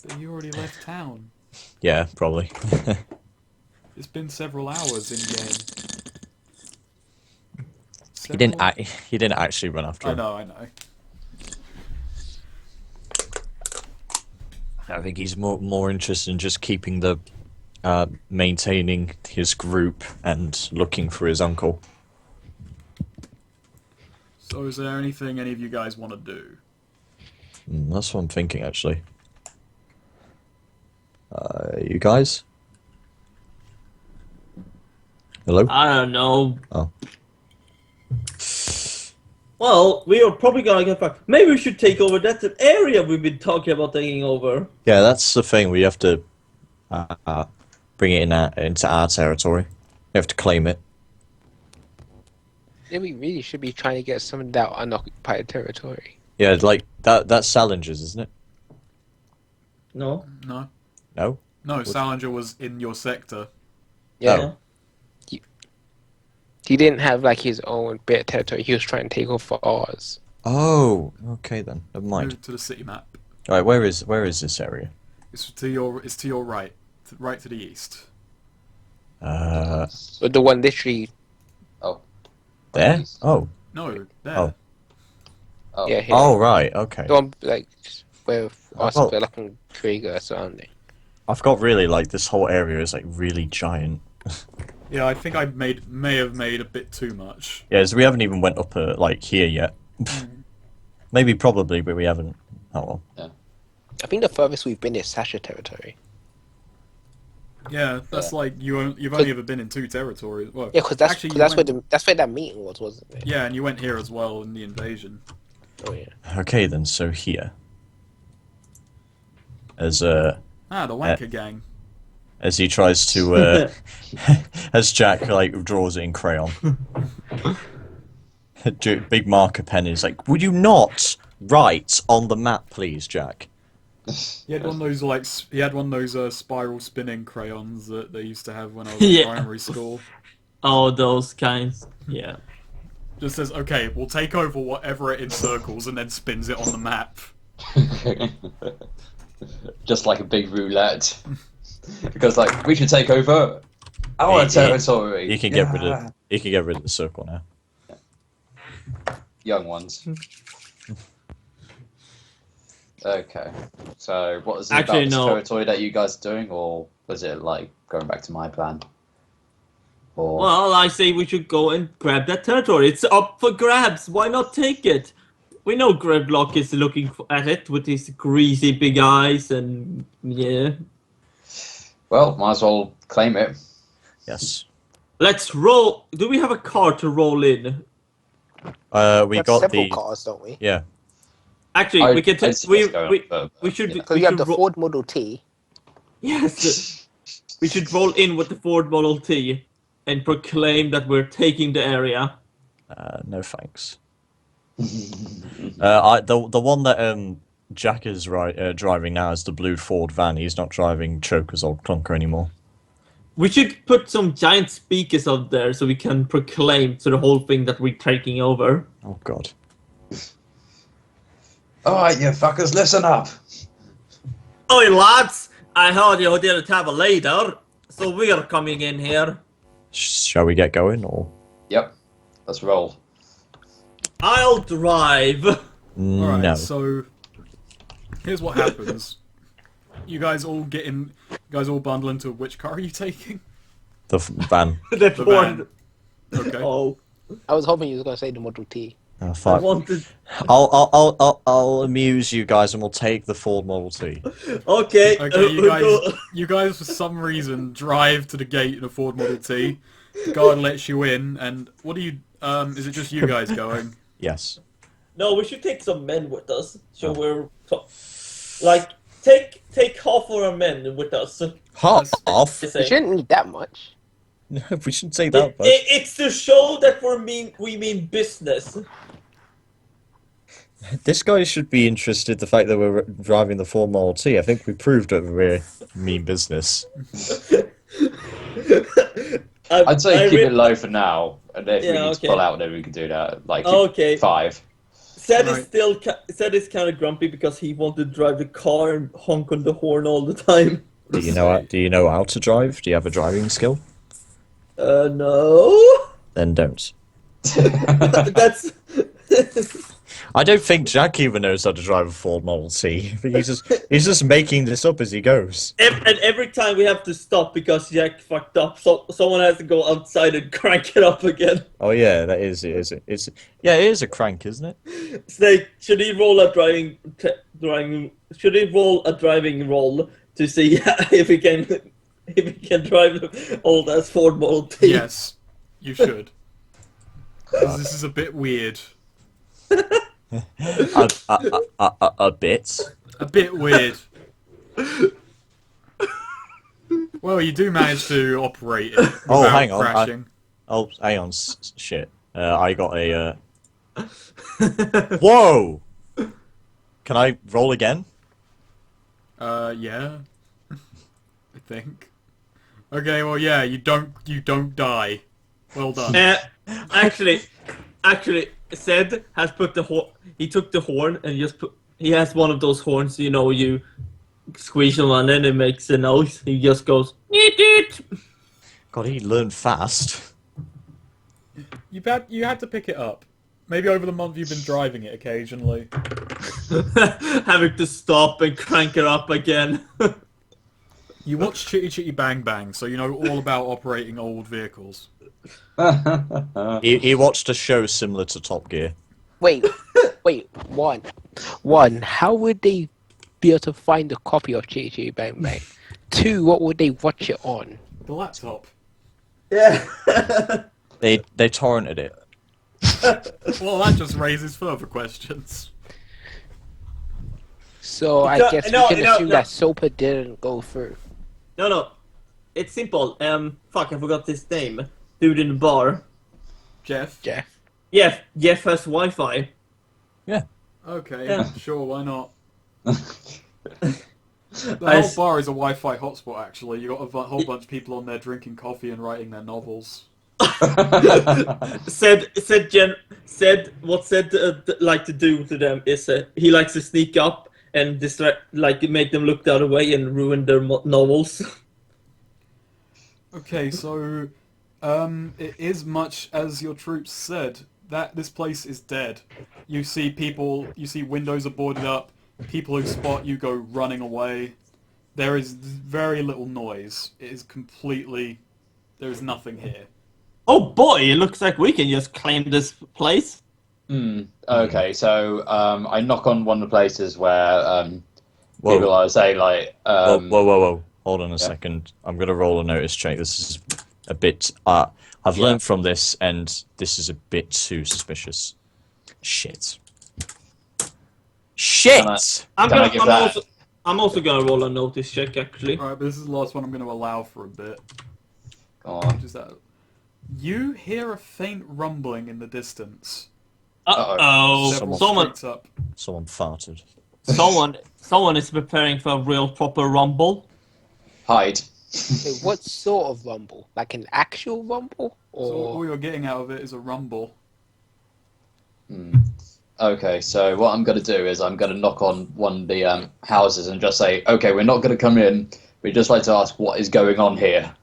But you already left town. Yeah, probably. It's been several hours in game. He didn't actually run after I him. know. I think he's more interested in just keeping the maintaining his group and looking for his uncle. So is there anything any of you guys want to do? That's what I'm thinking, actually. You guys? Hello? I don't know. Oh. Well, we are probably gonna get back. Maybe we should take over that area we've been talking about taking over. Yeah, that's the thing. We have to bring it into our territory. We have to claim it. Yeah, we really should be trying to get some of that unoccupied territory. Yeah, like that's Sallinger's, isn't it? No. No. No? No, Sallinger was in your sector. Yeah. He didn't have like his own bit of territory. He was trying to take over ours. Oh, okay then. Never mind. Move to the city map. All right, where is this area? It's to your right, right to the east. But the one literally, There? Oh. No, there. Oh. Oh. yeah, here. Oh, right. Okay. The one like where us, Oh. like and Krieger are surrounding. I've got really like this whole area is like really giant. Yeah, I think I may have made a bit too much. Yeah, so we haven't even went up like here yet. Maybe probably, but we haven't. Oh well. I think the furthest we've been is Sasha territory. Yeah, that's like you've only ever been in 2 territories. Well, Yeah, because that's actually, cause that's you where that's where that meeting was, wasn't it? yeah, and you went here as well in the invasion. Oh yeah. Okay then, so here. As the wanker gang. as he tries to as Jack like draws it in crayon. Big marker pen is like, would you not write on the map, please, Jack? He had one of those spiral spinning crayons that they used to have when I was in primary school. Oh, those kinds. Yeah. Just says, okay, we'll take over whatever it encircles and then spins it on the map. Just like a big roulette. Because like we should take over our territory. You can get rid of the circle now. Young ones. Okay. So what is it about this territory that you guys are doing, or was it like going back to my plan? Or Well, I say we should go and grab that territory. It's up for grabs. Why not take it? We know Gridlock is looking at it with his greasy big eyes and yeah. well, might as well claim it. Yes. Let's roll. Do we have a car to roll in? We got several the cars, don't we? yeah. Actually, we can take. We should. Because we have the Ford Model T. Yes. We should roll in with the Ford Model T and proclaim that we're taking the area. No thanks. The one that Jack is driving now is the blue Ford van. He's not driving Choker's old clunker anymore. We should put some giant speakers out there so we can proclaim to the whole thing that we're taking over. Oh God. Alright, you fuckers, listen up. Oi lads, I heard you didn't have a leader, so we're coming in here. Shall we get going or? Yep. Let's roll. I'll drive. Alright, No. so here's what happens. You guys all bundle into which car are you taking? The van. The The Ford. van. Okay. Oh, I was hoping you was gonna say the Model T. Oh, I fuck. wanted. I'll amuse you guys, and we'll take the Ford Model T. Okay. Okay, you guys for some reason drive to the gate in a Ford Model T. The guard lets you in, and what do you? Is it just you guys going? Yes. No, we should take some men with us. So we're like take half of our men with us. Half? We shouldn't need that much. No, we shouldn't say that much. It's to show that we mean business. This guy should be interested in the fact that we're driving the Ford Model T. I think we proved that we're mean business. I'd say keep it low for now, and if we need to pull out, then we can do that. Like 5. Seth is kind of grumpy because he wanted to drive the car and honk on the horn all the time. Do you know how to drive? Do you have a driving skill? No. Then don't. That's. I don't think Jack even knows how to drive a Ford Model T. He's just making this up as he goes. And every time we have to stop because Jack fucked up, so someone has to go outside and crank it up again. Oh yeah, that is it. Yeah, it is a crank, isn't it? Snake, should he roll a driving? Should he roll a driving roll to see if he can drive the old ass Ford Model T? Yes, you should. 'Cause this is a bit weird. A bit. A bit weird. Well, you do manage to operate it without Oh, hang on. crashing. Oh, hang on. Shit. I got a. Whoa! Can I roll again? Yeah. I think. Okay, well, yeah, you don't die. Well done. Actually, Sid has put the horn. He took the horn and just put. He has one of those horns, you know, you squeeze them on and it makes a noise. He just goes, "Neet, neet." God, he learned fast. You had to pick it up. Maybe over the month you've been driving it occasionally. Having to stop and crank it up again. You watch Chitty Chitty Bang Bang, so you know all about operating old vehicles. He watched a show similar to Top Gear. Wait, one. How would they be able to find a copy of Chitty Chitty Bang Bang? Two, what would they watch it on? The laptop. Yeah. They torrented it. Well, that just raises further questions. So I guess we can assume that Sopa didn't go through. No. It's simple. Fuck, I forgot his name. Dude in the bar. Jeff? Yeah, Jeff has Wi-Fi. Yeah. Okay, Yeah. sure, why not? The whole bar is a Wi-Fi hotspot, actually. You got a whole bunch of people on there drinking coffee and writing their novels. Said what Sid like to do to them is he likes to sneak up and distract, like make them look the other way and ruin their novels. Okay, so it is much as your troops said that this place is dead. You see windows are boarded up. People who spot you go running away. There is very little noise. It is completely. There is nothing here. Oh boy, it looks like we can just claim this place. Okay, so I knock on one of the places where Whoa. people are saying like, Whoa. Hold on a second. I'm going to roll a notice check. This is a bit... I've learned from this, and this is a bit too suspicious. Shit. I'm also gonna roll a notice check, actually. Alright, but this is the last one I'm going to allow for a bit. Go on. Just that. You hear a faint rumbling in the distance. Uh-oh. Several Someone streets up. Someone farted. someone is preparing for a real proper rumble. Hide. Wait, what sort of rumble? Like an actual rumble? So all Or you're getting out of it is a rumble. Okay, so what I'm going to do is I'm going to knock on one of the houses and just say, okay, we're not going to come in. We'd just like to ask what is going on here.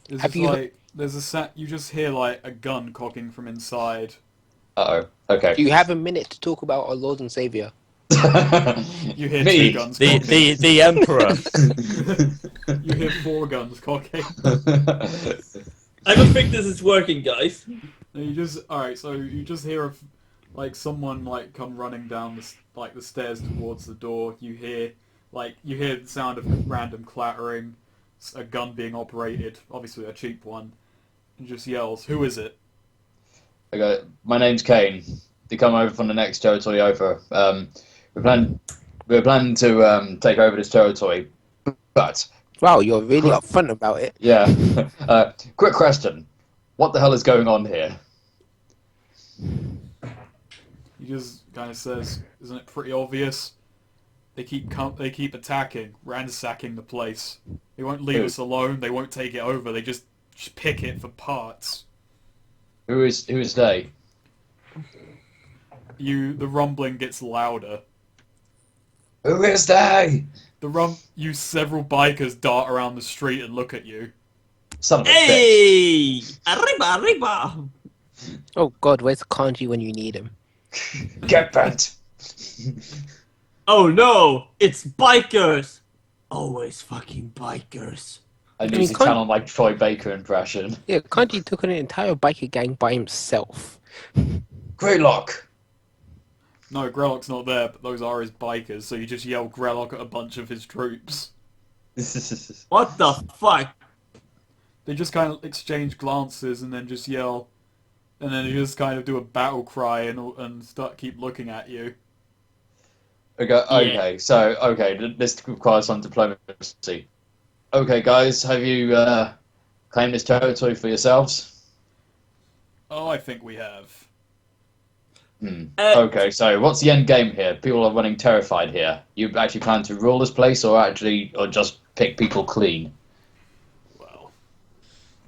You just hear like a gun cocking from inside. Uh-oh. Okay. do you have a minute to talk about our Lord and Savior? You hear Me? 2 guns cocking. The Emperor. You hear 4 guns cocking. I don't think this is working, guys. And you just hear someone like come running down the stairs towards the door. You hear the sound of random clattering, a gun being operated, obviously a cheap one, and just yells, "Who is it?" I go, my name's Cain. They come over from the next territory over. We're planning to take over this territory, but Wow, you're really upfront about it. yeah. Quick question: what the hell is going on here? He just kind of says, "Isn't it pretty obvious? They keep attacking, ransacking the place. They won't leave us alone. They won't take it over. They just pick it for parts." Who is they? The rumbling gets louder. Who is they? Several bikers dart around the street and look at you. Son of a bitch. Hey! Arriba, arriba! Oh God, where's Kanji when you need him? Get bent. Oh no! It's bikers! Always fucking bikers. I mean, need to channel my Troy Baker impression. Yeah, Kanji took on an entire biker gang by himself. Greylock. No, Grellock's not there, but those are his bikers, so you just yell Grellock at a bunch of his troops. What the fuck? They just kind of exchange glances and then just yell, and then they just kind of do a battle cry and keep looking at you. Okay, so this requires some diplomacy. Okay, guys, have you claimed this territory for yourselves? Oh, I think we have. Okay, so what's the end game here? People are running terrified here. You actually plan to rule this place, or just pick people clean? Well,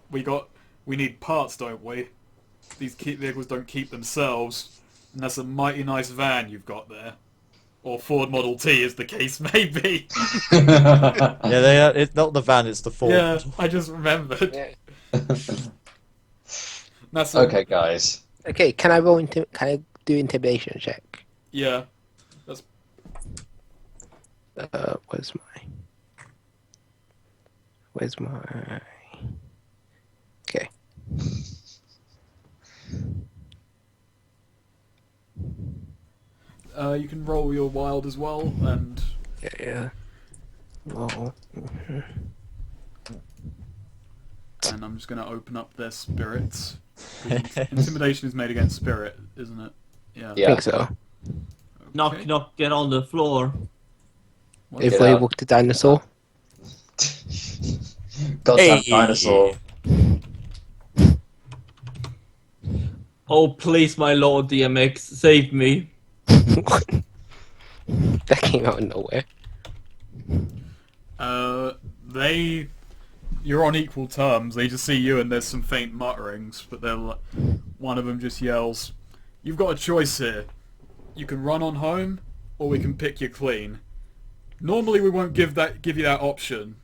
we need parts, don't we? These vehicles don't keep themselves, and that's a mighty nice van you've got there. Or Ford Model T, as the case may be. Yeah, they are, it's not the van, it's the Ford. Yeah, I just remembered. Yeah. That's Okay, guys. Okay, can I do intimidation check? Yeah. That's Where's my... Okay. you can roll your wild as well, and Yeah. Well, and I'm just going to open up their spirits. Intimidation is made against spirit, isn't it? Yeah. I Yeah. think so. Knock, Okay. knock, get on the floor. What If is Get we out. walk the dinosaur. Goddamn Hey. dinosaur. Oh, please, my lord DMX, save me. That came out of nowhere. You're on equal terms. They just see you and there's some faint mutterings, but one of them just yells, "You've got a choice here. You can run on home, or we can pick you clean. Normally we won't give you that option,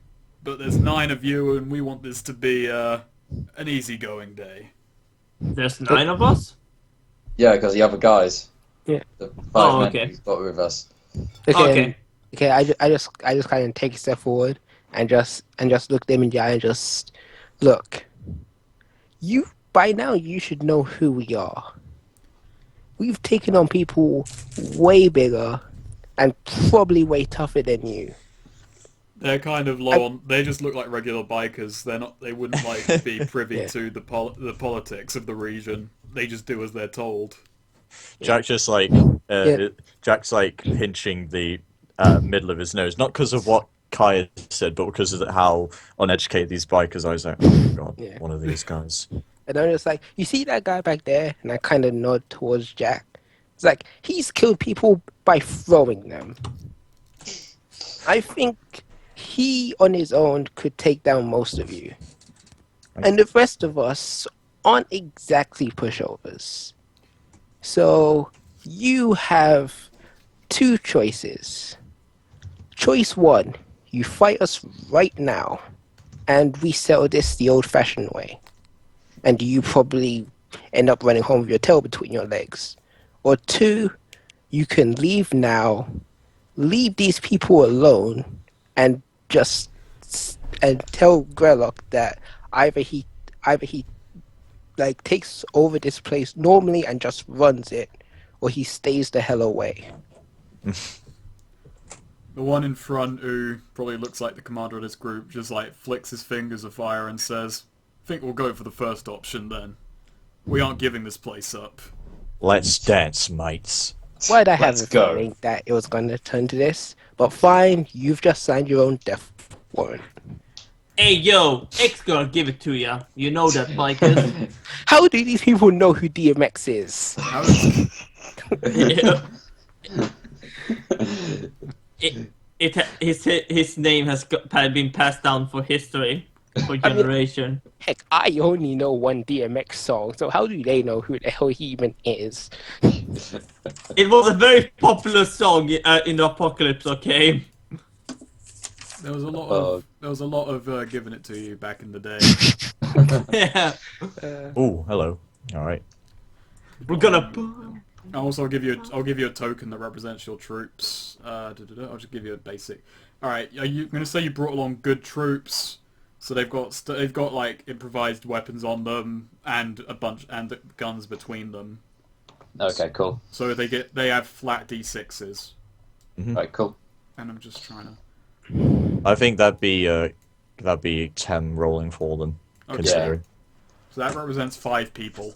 but there's 9 of you and we want this to be an easygoing day." There's 9 of us? Yeah, because the other guys. Yeah. The 5 men okay. we've got with us. Okay. Okay. I just kind of take a step forward and just look them in the eye and just look. You by now you should know who we are. We've taken on people way bigger and probably way tougher than you. They're kind of low on. They just look like regular bikers. They're not. They wouldn't like be privy Yeah. to the politics of the region. They just do as they're told. Jack just like Jack's like pinching the middle of his nose, not because of what Caius said, but because of how uneducated these bikers are. He's like, oh god, Yeah. one of these guys. And I'm just like, you see that guy back there? And I kind of nod towards Jack. It's like, he's killed people by throwing them. I think he on his own could take down most of you. And the rest of us aren't exactly pushovers. So you have 2 choices. Choice 1, you fight us right now, and we settle this the old-fashioned way. And you probably end up running home with your tail between your legs. Or 2, you can leave now, leave these people alone, and just tell Greylock that either he like takes over this place normally and just runs it, or he stays the hell away. The one in front, who probably looks like the commander of this group, just like flicks his fingers afire and says, "Think we'll go for the first option then. We aren't giving this place up." Let's dance, mates. Why'd I have Let's a go. feeling that it was going to turn to this? But fine, you've just signed your own death warrant. Hey, yo, X gonna give it to ya. You know that, bikers. How do these people know who DMX is? How does, His name has been passed down for history, for I mean- generation. Heck, I only know one DMX song, so how do they know who the hell he even is? It was a very popular song in the apocalypse, okay? there was a lot of giving it to you back in the day. Yeah. Oh, hello. All right. We're gonna. I'll give you a token that represents your troops. I'll just give you a basic. All right, are you going to say you brought along good troops? So they've got like improvised weapons on them and guns between them. Okay, cool. So they have flat d6s. Right, cool. And I'm just trying to. I think that'd be 10 rolling for them, Okay. considering. So that represents 5 people.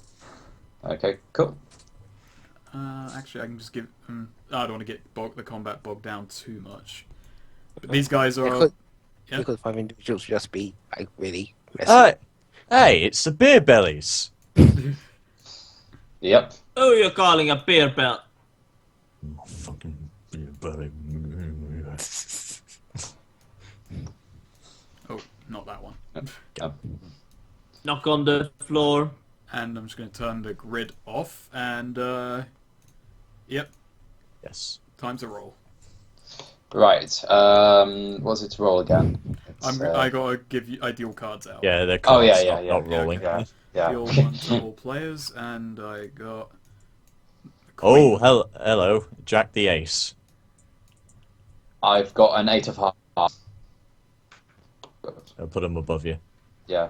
Okay, cool. Actually, I can just give. I don't want to get the combat bogged down too much. But these guys are. Because 5 individuals would just be like really messy. Hey, it's the beer bellies. Yep. Oh, you're calling a beer belt. Fucking beer belly. Oh, not that one. Knock on the floor. And I'm just going to turn the grid off. And yep, Yes. time to roll. Right. What's it to roll again? I gotta give you. I deal cards out. Yeah, they're Oh, cards, yeah, not rolling. Yeah. Yeah. Deal 1 to all players, and I got. Oh, hello, Jack the Ace. I've got an 8 of hearts. I'll put him above you. Yeah.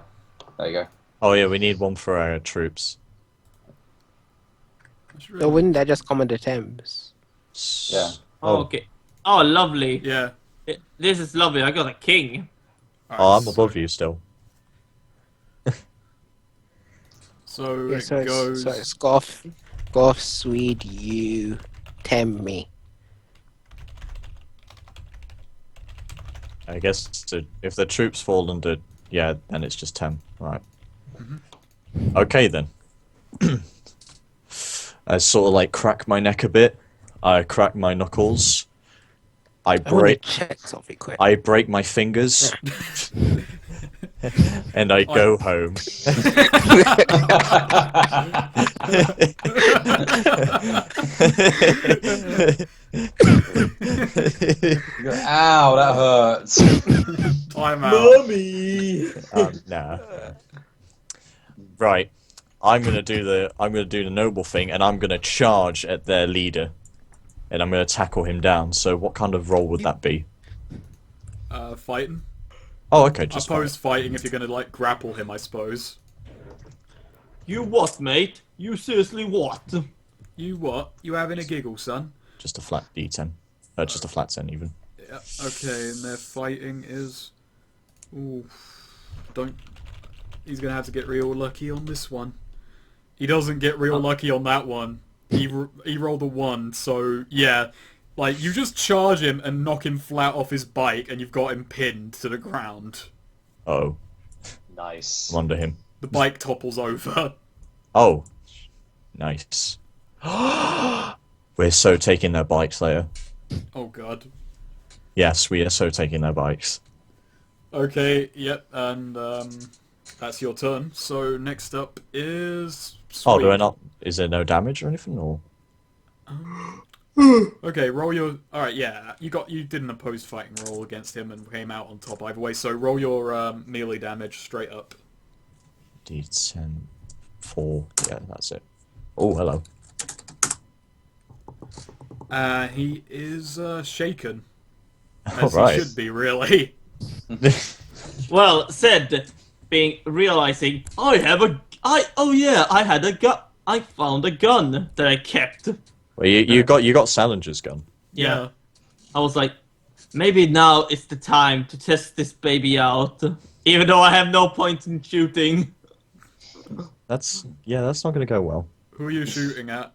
There you go. Oh yeah, we need one for our troops. So wouldn't that just come under Thames? Yeah. Oh, okay. Oh, lovely. Yeah. This is lovely. I got a king. Oh, I'm above you still. So Yeah, it so goes. it's Goth, Swede, you, Tem, me. I guess if the troops fall under, yeah, then it's just 10. Right. Okay then. I sort of like crack my neck a bit. I crack my knuckles. I I want to break. check something quick. I break my fingers. And I go home. Ow, that hurts. Time out. Mommy. Nah. Right. I'm gonna do the noble thing, and I'm gonna charge at their leader, and I'm gonna tackle him down. So, what kind of role would that be? Fighting. Oh, okay, just Opposed fighting if you're gonna like grapple him, I suppose. You what, mate? You seriously what? You what? You having a giggle, son? just a flat D10, just a flat 10 even. Yeah. Okay, and their fighting is. Ooh. Don't. He's gonna have to get real lucky on this one. He doesn't get real lucky on that one. He rolled a 1, so yeah. Like, you just charge him and knock him flat off his bike, and you've got him pinned to the ground. Oh, Nice. I'm under him. The bike topples over. Oh, nice. We're so taking their bikes later. Oh god. Yes, we are so taking their bikes. Okay, yep, and that's your turn. So next up is... Oh, do I Sweet. not? Is there no damage or anything? Or Okay, roll your... Alright, yeah, you did an opposed fighting roll against him and came out on top either way, so roll your melee damage straight up. D10, 4. Yeah, that's it. Oh, hello. He is shaken. As Alright. he should be, really. Well, said realizing I had a gun. I found a gun that I kept. Well, you got Sallinger's gun. Yeah. I was like, maybe now is the time to test this baby out. Even though I have no point in shooting. That's not gonna go well. Who are you shooting at?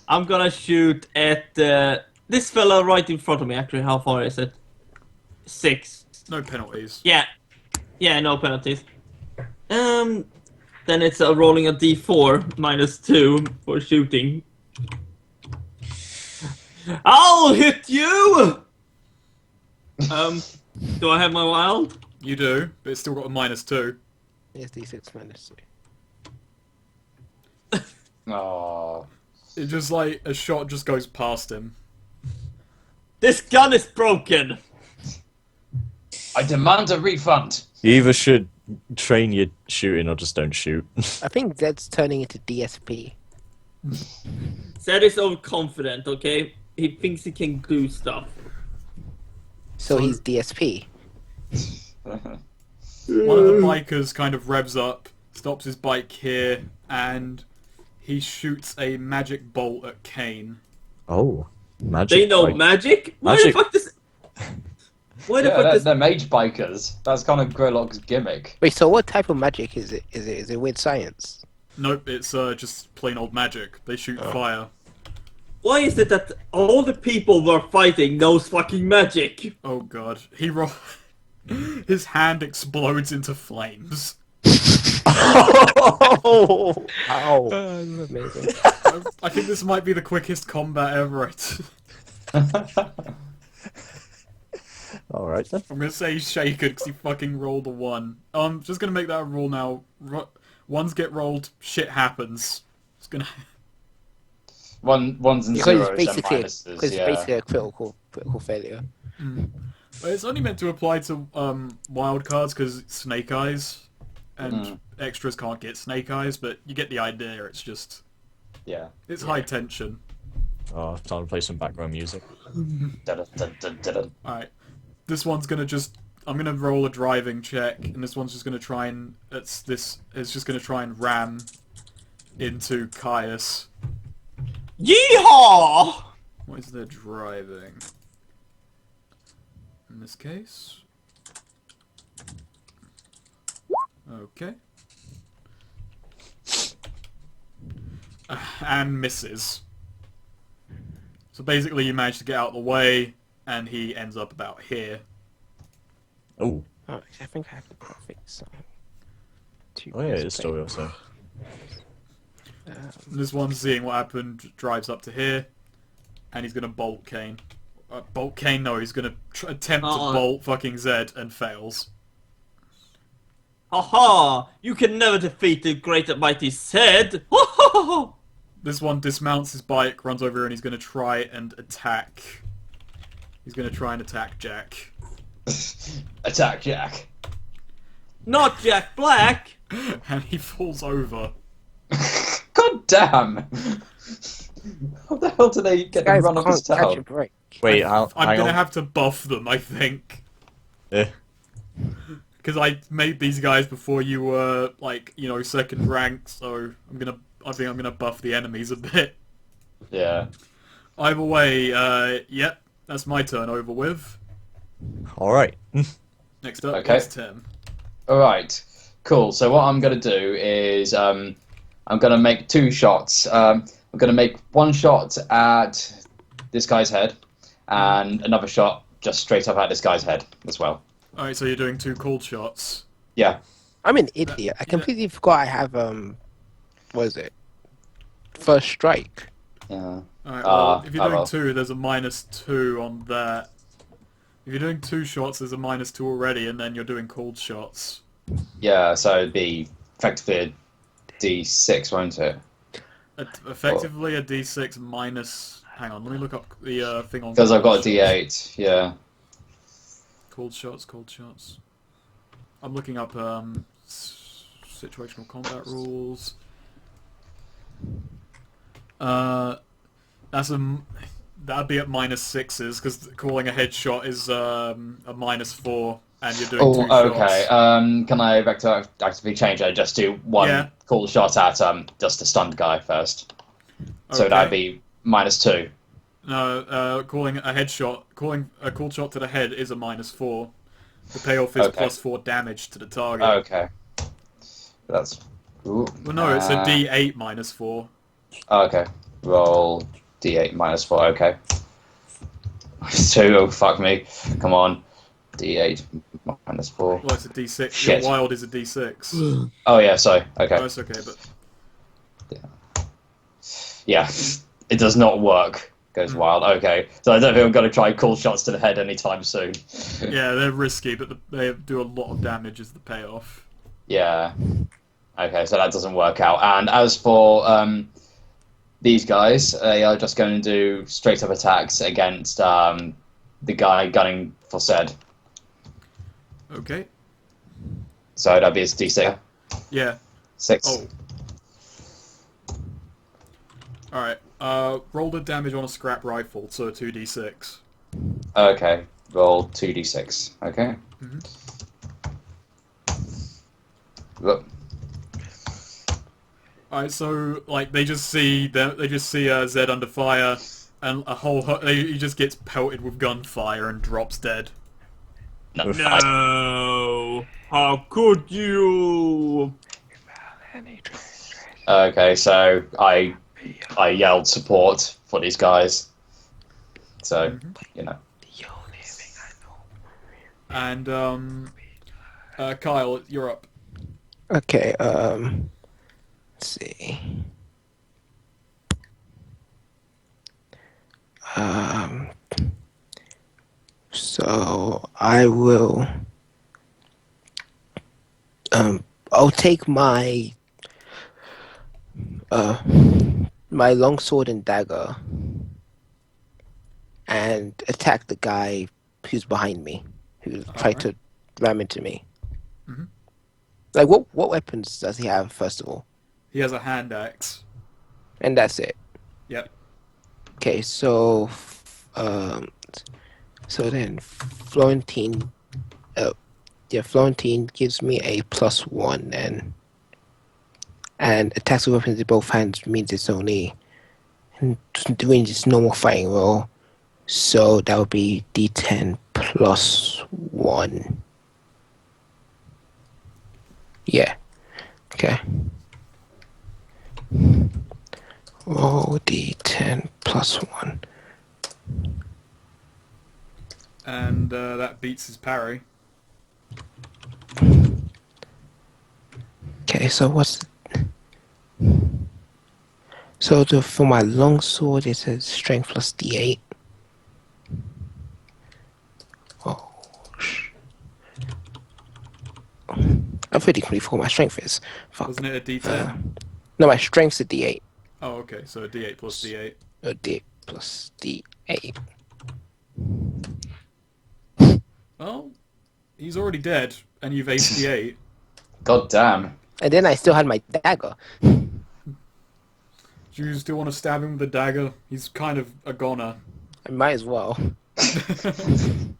I'm gonna shoot at this fella right in front of me. Actually, how far is it? 6. No penalties. Yeah, no penalties. Then it's rolling a d4 -2 for shooting. I'll hit you. Do I have my wild? You do, but it's still got a -2. Yes, D6 minus 3. Oh. It just like, a shot just goes past him. This gun is broken. I demand a refund. You either should train your shooting or just don't shoot. I think that's turning into DSP. Zed is overconfident, okay? He thinks he can do stuff. So he's DSP. One of the bikers kind of revs up, stops his bike here, and he shoots a magic bolt at Cain. Oh, magic. They know bike. magic? Why Magic. the fuck does... Why the Yeah, fuck they're, does... they're mage bikers. That's kind of Grillock's gimmick. Wait, so what type of magic is it? Is it weird science? Nope, it's just plain old magic. They shoot fire. Why is it that all the people we're fighting knows fucking magic? Oh god. His hand explodes into flames. Oh, ow. That's amazing. I think this might be the quickest combat ever. Alright then. I'm gonna say he's shaken because he fucking rolled a 1. Just gonna make that a rule now. Ones get rolled, shit happens. Just gonna... Ones and Because zeros it's and basically, minuses, because yeah. it's basically a critical failure. But it's only meant to apply to wild cards because Snake Eyes, and extras can't get Snake Eyes. But you get the idea. It's just Yeah. it's high tension. Oh, time to play some background music. Dun-dun-dun-dun-dun. All right, this one's gonna just. I'm gonna roll a driving check, and this one's just gonna try and it's just gonna try and ram into Caius. Yeehaw! What is their driving? In this case. Okay. And misses. So basically you manage to get out of the way, and he ends up about here. Oh, Oh, I think I have the perfect song. oh yeah, it's still also. This one, seeing what happened, drives up to here, and he's gonna bolt Cain. Bolt Cain? No, he's gonna attempt to bolt fucking Zed and fails. Haha! You can never defeat the great and mighty Zed! This one dismounts his bike, runs over here, and he's gonna try and attack. He's gonna try and attack Jack. Attack Jack. Not Jack Black! And he falls over. God damn! How the hell do they get to Guys run off this can't catch a town? break. Wait, I'm hang gonna on. have to buff them, I think. Eh. Because I made these guys before you were, like, you know, second rank, so I think I'm gonna buff the enemies a bit. Yeah. Either way, yep, that's my turn over with. Alright. Next up Okay. is Tim. Alright. Cool. So what I'm going to do is I'm going to make 2 shots. I'm going to make 1 shot at this guy's head and another shot just straight up at this guy's head as well. Alright, so you're doing 2 cold shots. Yeah. I'm an idiot. I completely forgot I have what is it? First strike. Yeah. Alright, well, if you're doing well. 2, there's a -2 on that. If you're doing 2 shots, there's a -2 already, and then you're doing cold shots. Yeah, so it'd be effectively a D6, won't it? Effectively a D6 minus... Hang on, let me look up the thing on... Because I've got a cold shots. D8, yeah. Cold shots, cold shots. I'm looking up situational combat rules. That'd be at -6s because calling a headshot is a -4, and you're doing 2 shots. Okay. Can I actively change it? Just do 1 cool shot at just a stunned guy first. So Okay. that'd be -2. No, calling a cool shot to the head is a -4. The payoff is Okay. +4 damage to the target. Okay. That's. Ooh. Well, no, it's a D8 -4. Okay. Roll D8 -4. Okay. -2. Oh fuck me! Come on. D8 -4. Well, it's a D6. Shit. Your wild is a D6. Oh yeah. Sorry. Okay. Oh, it's okay, but Yeah. It does not work. Goes wild. Okay. So I don't think I'm going to try cool shots to the head anytime soon. yeah, they're risky, but they do a lot of damage as the payoff. Yeah. Okay, so that doesn't work out. And as for these guys, they are just going to do straight up attacks against the guy gunning for Zed. Okay. So that'd be his D6. Yeah. 6. Oh. Alright, roll the damage on a scrap rifle, so 2d6. Okay, roll 2d6. Okay. Look. Alright, so, like, they just see Zed under fire, and he just gets pelted with gunfire and drops dead. No! How could you? Okay, so I yelled support for these guys. So, you know. And, Kyle, you're up. Okay, let's see. So I will, I'll take my, my longsword and dagger and attack the guy who's behind me, who tried to ram into me. Mhm. Like, what weapons does he have, first of all? He has a hand axe. And that's it. Yep. Okay, so, so then Florentine, Florentine gives me a +1 then. And attacks with weapons in both hands means it's only doing just normal fighting roll. So that would be D10 +1. Yeah. Okay. Roll D10 +1. And that beats his parry. Okay, so what's... So for my longsword, it says strength +D8. Oh, I'm pretty confused what my strength is. Fuck. Wasn't it a d10? No, my strength's a D8. Oh, okay, so a d8 plus d8. A D8 plus D8. Well, he's already dead, and you've aced the 8. God damn. And then I still had my dagger. Do you still want to stab him with the dagger? He's kind of a goner. I might as well. It's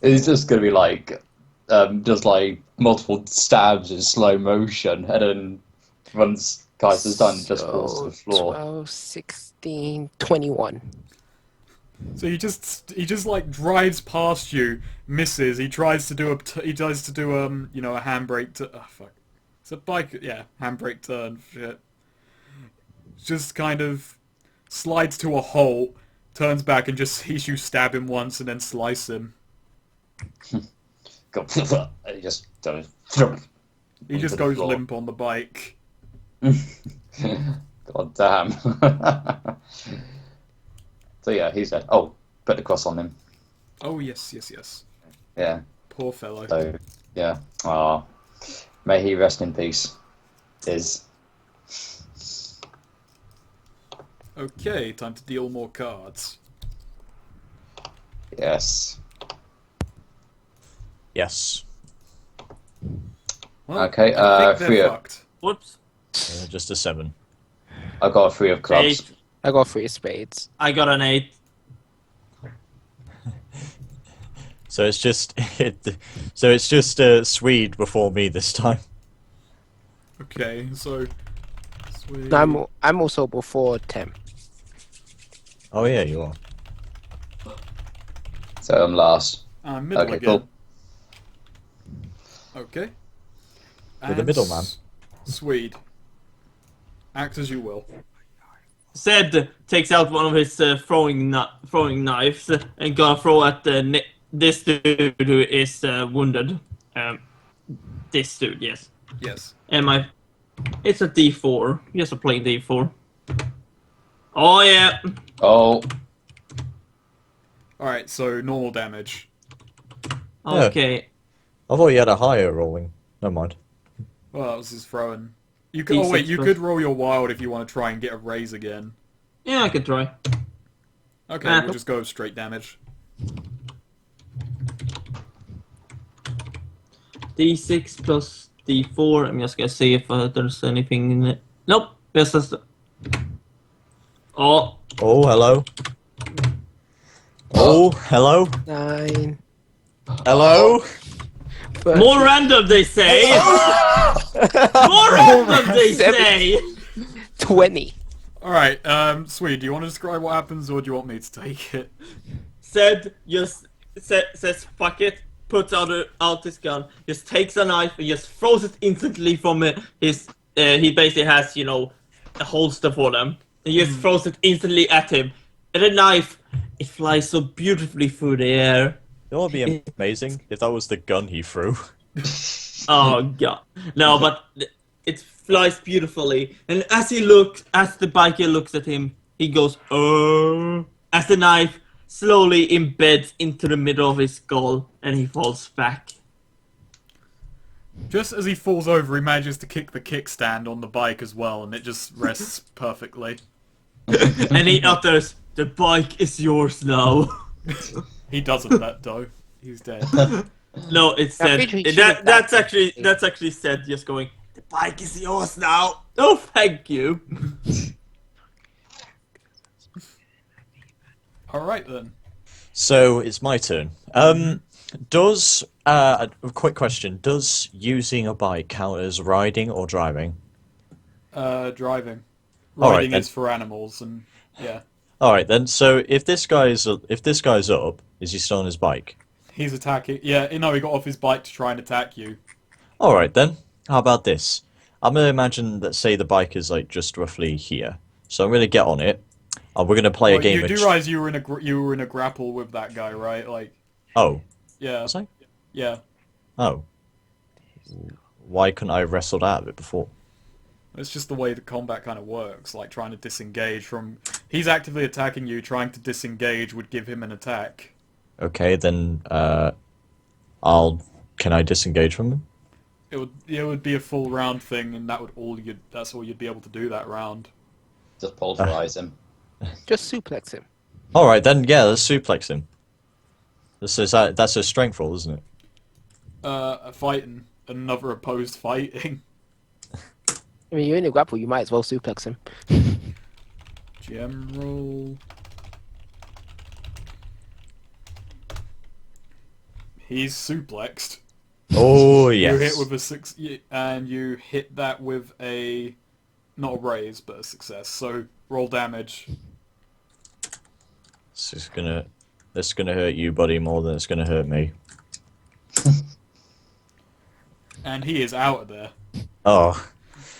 just gonna be like, just like multiple stabs in slow motion, and then once Caius is done, just falls to the floor. 12, 16, 21. So he just like drives past you, misses. He tries to do a you know, a handbrake. Oh fuck, it's a bike. Yeah, handbrake turn. Shit. Just kind of slides to a halt, turns back, and just sees you stab him once and then slice him. God, he just He just goes limp on the bike. God damn. So yeah, he's dead. Oh, put the cross on him. Oh yes, yes, yes. Yeah. Poor fellow. So yeah. Ah, may he rest in peace. Okay, time to deal more cards. Yes. Yes. Well, Okay, I think Frio. they're fucked. Whoops. Just a 7. I got a 3 of clubs. 8. I got 3 spades. I got an 8. So it's just Swede before me this time. Okay, so sweet. No, I'm also before 10. Oh yeah, you are. So I'm last. Middle Okay, again. cool. Okay. You're the And middleman. Swede. Act as you will. Zed takes out one of his throwing knives and gonna throw at this dude who is wounded. This dude, yes. Yes. And it's a D4, just a plain D4. Oh yeah. Oh, Alright, so normal damage. Okay. I thought you had a higher rolling. Never mind. Well, that was his throwing. You could, oh wait, you could roll your wild if you want to try and get a raise again. Yeah, I could try. Okay, we'll just go straight damage. D6 plus D4. I'm just gonna see if there's anything in it. Nope. Just as... Oh, Oh, hello. Oh, hello. 9. Hello. more random, they say! More random, they say! 20. Alright, Swede, do you want to describe what happens or do you want me to take it? Says fuck it, puts out his gun, just takes a knife and just throws it instantly from his... he basically has, you know, a holster for them. And just throws it instantly at him. And the knife, it flies so beautifully through the air. It would be amazing if that was the gun he threw. Oh god. No, but it flies beautifully. And as the biker looks at him, he goes, oh, as the knife slowly embeds into the middle of his skull and he falls back. Just as he falls over, he manages to kick the kickstand on the bike as well, and it just rests perfectly. And he utters, the bike is yours now. He doesn't let go. He's dead. No, it's said. pretty sure That's that's actually said. Just going. The bike is yours now. Oh, thank you. All right then. So it's my turn. Does a quick question? Does using a bike count as riding or driving? Driving. All right, Riding then. is for animals, and yeah, All right then. So if this guy's up, is he still on his bike? he's attacking. Yeah, no, he got off his bike to try and attack you. All right then. How about this? I'm gonna imagine that say the bike is like just roughly here. So I'm gonna get on it, and we're gonna play a Well, game. you do realize you were in a grapple with that guy, right? Like, Oh, yeah, was I? yeah. Oh. Why couldn't I have wrestled out of it before? It's just the way the combat kind of works, like trying to disengage from... He's actively attacking you, trying to disengage would give him an attack. Okay, then Can I disengage from him? It would be a full round thing, and that's all you'd be able to do that round. Just pulverize him. Just suplex him. All right then, yeah, let's suplex him. That's a strength roll, isn't it? A fighting, another opposed fighting. I mean, you're in a grapple, you might as well suplex him. General. He's suplexed. Oh yes. You hit with a 6, and you hit that with a not a raise, but a success. So roll damage. This is gonna hurt you, buddy, more than it's gonna hurt me. And he is out of there. Oh.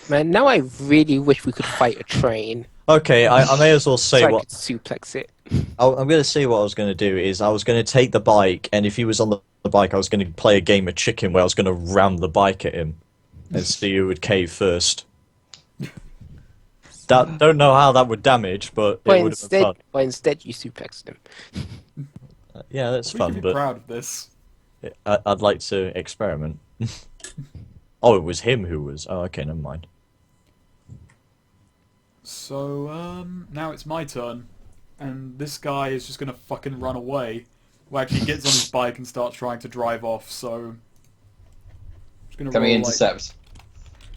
Man, now I really wish we could fight a train. Okay, I may as well say so I what could suplex it. I'm gonna say. What I was gonna do is I was gonna take the bike, and if he was on the bike, I was gonna play a game of chicken where I was gonna ram the bike at him, and see who would cave first. Don't know how that would damage, but it would have been fun. But instead you suplexed him. Yeah, that's We can fun, be but proud of this. I'd like to experiment. Oh, it was him who was. Oh, okay, never mind. So, now it's my turn. And this guy is just gonna fucking run away. Well, actually, he gets on his bike and starts trying to drive off, so... Just gonna Can we roll, intercept?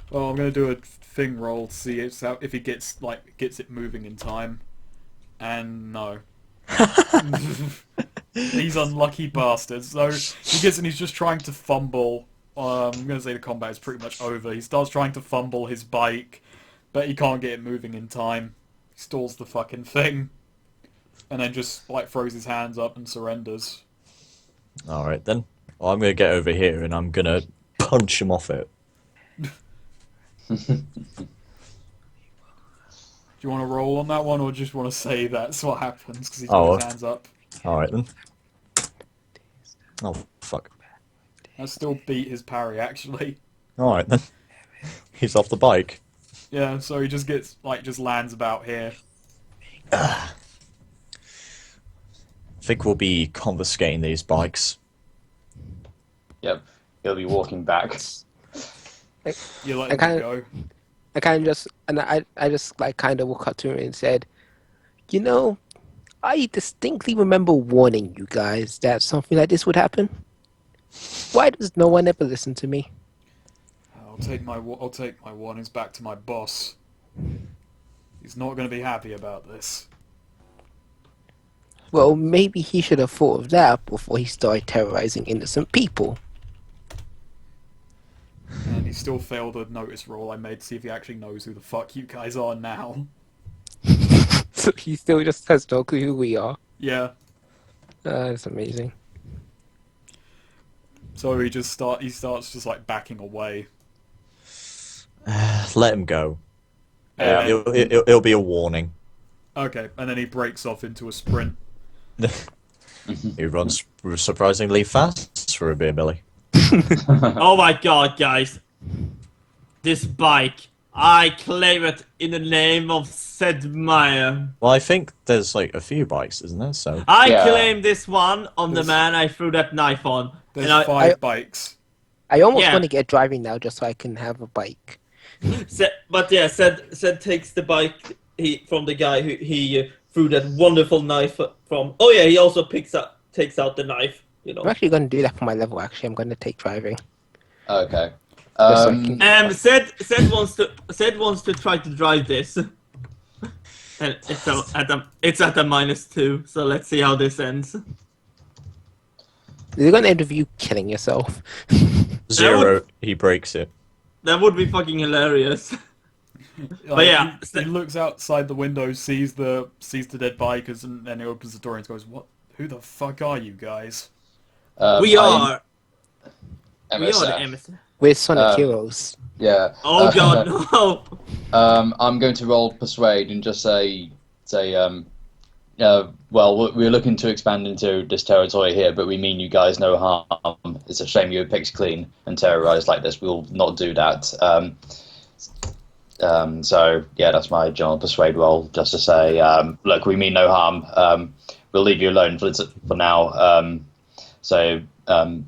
Well, I'm gonna do a thing roll to see if he gets it moving in time. And no. He's unlucky bastard. So, he gets and he's just trying to fumble. I'm gonna say the combat is pretty much over. He starts trying to fumble his bike, but he can't get it moving in time. He stalls the fucking thing. And then just, like, throws his hands up and surrenders. All right then. Well, I'm gonna get over here and I'm gonna punch him off it. Do you want to roll on that one, or just want to say that's what happens because he's got his hands up? All right then. Oh fuck. I still beat his parry, actually. All right then. He's off the bike. Yeah, so he just gets, like, just lands about here. I think we'll be confiscating these bikes. Yep. He'll be walking back. You let him go. I just like kind of walked up to him and said, you know, I distinctly remember warning you guys that something like this would happen. Why does no one ever listen to me? I'll take my warnings back to my boss. He's not going to be happy about this. Well, maybe he should have thought of that before he started terrorizing innocent people. And he still failed a notice roll I made to see if he actually knows who the fuck you guys are now. So he still just has no clue who we are. Yeah. That's amazing. So he starts just like backing away. Let him go. Yeah. It'll be a warning. Okay, and then he breaks off into a sprint. He runs surprisingly fast for a beer belly. Oh my god, guys. This bike. I claim it in the name of Sid Meier. Well, I think there's like a few bikes, isn't there? So I Yeah. claim this one on the There's- man I threw that knife on. There's And 5 bikes. I almost Yeah. want to get driving now just so I can have a bike. Sid takes the bike from the guy who he threw that wonderful knife from. Oh yeah, he also takes out the knife. You know. I'm actually going to do that for my level, actually. I'm going to take driving. Okay. Just so I can- Sid wants to try to drive this, and it's at a -2. So let's see how this ends. Is it going to end with you killing yourself? 0, he breaks it. That would be fucking hilarious. Like, yeah, he looks outside the window, sees the dead bikers, and then he opens the door and goes, "What? Who the fuck are you guys?" We I'm are the MSF. MSF. We're Sonic Heroes. Yeah. Oh god, no! I'm going to roll persuade and just say, well, we're looking to expand into this territory here, but we mean you guys no harm. It's a shame you were picked clean and terrorized like this. We'll not do that. So yeah, that's my general persuade roll, just to say, look, we mean no harm. We'll leave you alone for now. So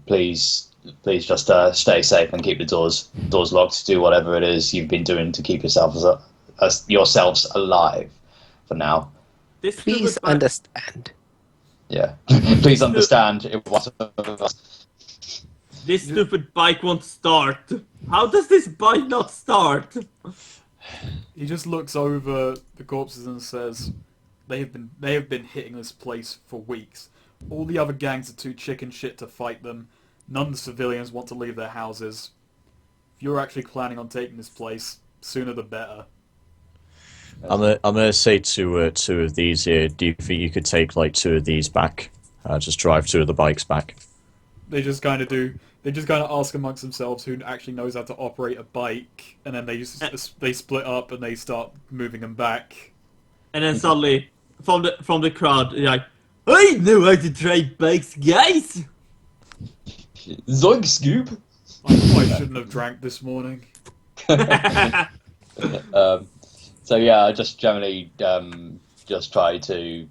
please just stay safe and keep the doors locked. Do whatever it is you've been doing to keep yourselves alive for now. This Please stupid bike- understand. Yeah. Please understand. It wasn't us. This stupid bike won't start. How does this bike not start? He just looks over the corpses and says, they have been hitting this place for weeks. All the other gangs are too chicken shit to fight them. None of the civilians want to leave their houses. If you're actually planning on taking this place, sooner the better." I'm gonna say to 2 of these here. Do you think you could take like 2 of these back? Just drive 2 of the bikes back. They just kind of ask amongst themselves who actually knows how to operate a bike, and then they split up and they start moving them back. And then suddenly, from the crowd, they're like, I know how to drive bikes, guys! Zoink scoop. I probably shouldn't have drank this morning. So yeah, I just generally just try to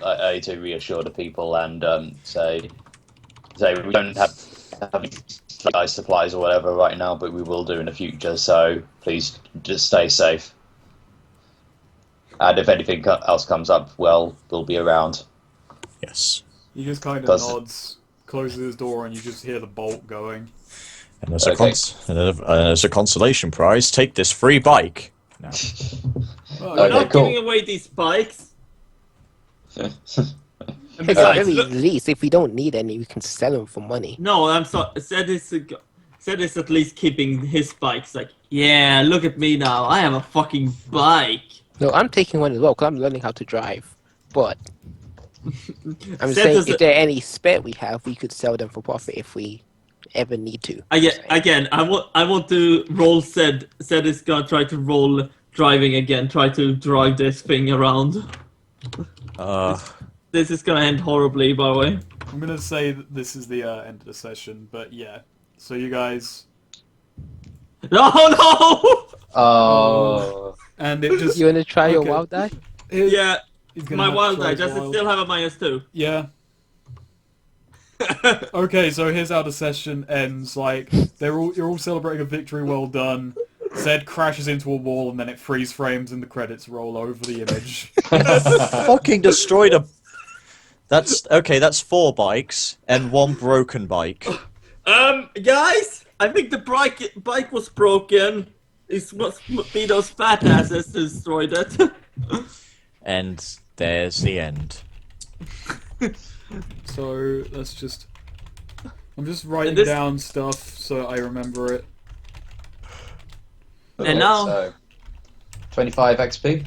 reassure the people and say we don't have supplies or whatever right now, but we will do in the future. So please just stay safe. And if anything else comes up, well, we'll be around. Yes. He just kind of nods, closes his door, and you just hear the bolt going. And as Okay. a consolation prize, take this free bike. No. Well, We're Okay, not cool. giving away these bikes. And At the besides, very look- least, if we don't need any, we can sell them for money. no, I'm sorry. Sid is at least keeping his bikes. Like, yeah, look at me now. I have a fucking bike. No, I'm taking one as well because I'm learning how to drive. But I'm Sid saying does if it- there are any spare we have, we could sell them for profit if we ever need to. Again, I want to roll Sid. Sid is gonna try to roll driving again. Try to drive this thing around. This is gonna end horribly, by the way. I'm gonna say that this is the end of the session, but yeah. So you guys, No, no! Oh. and it just You want to try your Okay. wild die? Yeah, he's gonna my have to wild try die. his Does it wild. still have a -2? Yeah. Okay, so here's how the session ends. Like you're all celebrating a victory, well done. Zed crashes into a wall and then it freeze frames and the credits roll over the image. Fucking destroyed a. That's okay. That's 4 bikes and 1 broken bike. Guys, I think the bike was broken. It must be those fat asses who destroyed it. And there's the end. So let's just. I'm just writing this- down stuff so I remember it. And now- So, 25 XP.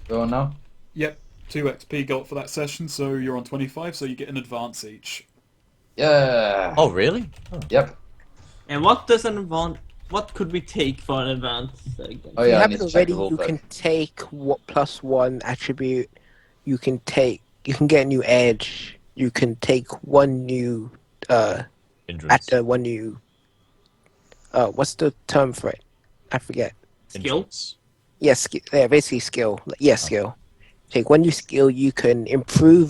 Go on now. Yep, 2 XP got for that session, so you're on 25, so you get an advance each. Yeah. Oh, really? Yep. And what does an advance? What could we take for an advance? Oh If yeah, you I have need it to check already, the rule you book. can take what +1 attribute. You can get a new edge. You can take one new Hindrance. one new what's the term for it? I forget. Skill? Hindrance. Yes, basically skill. Yes, skill. Take one new skill. You can improve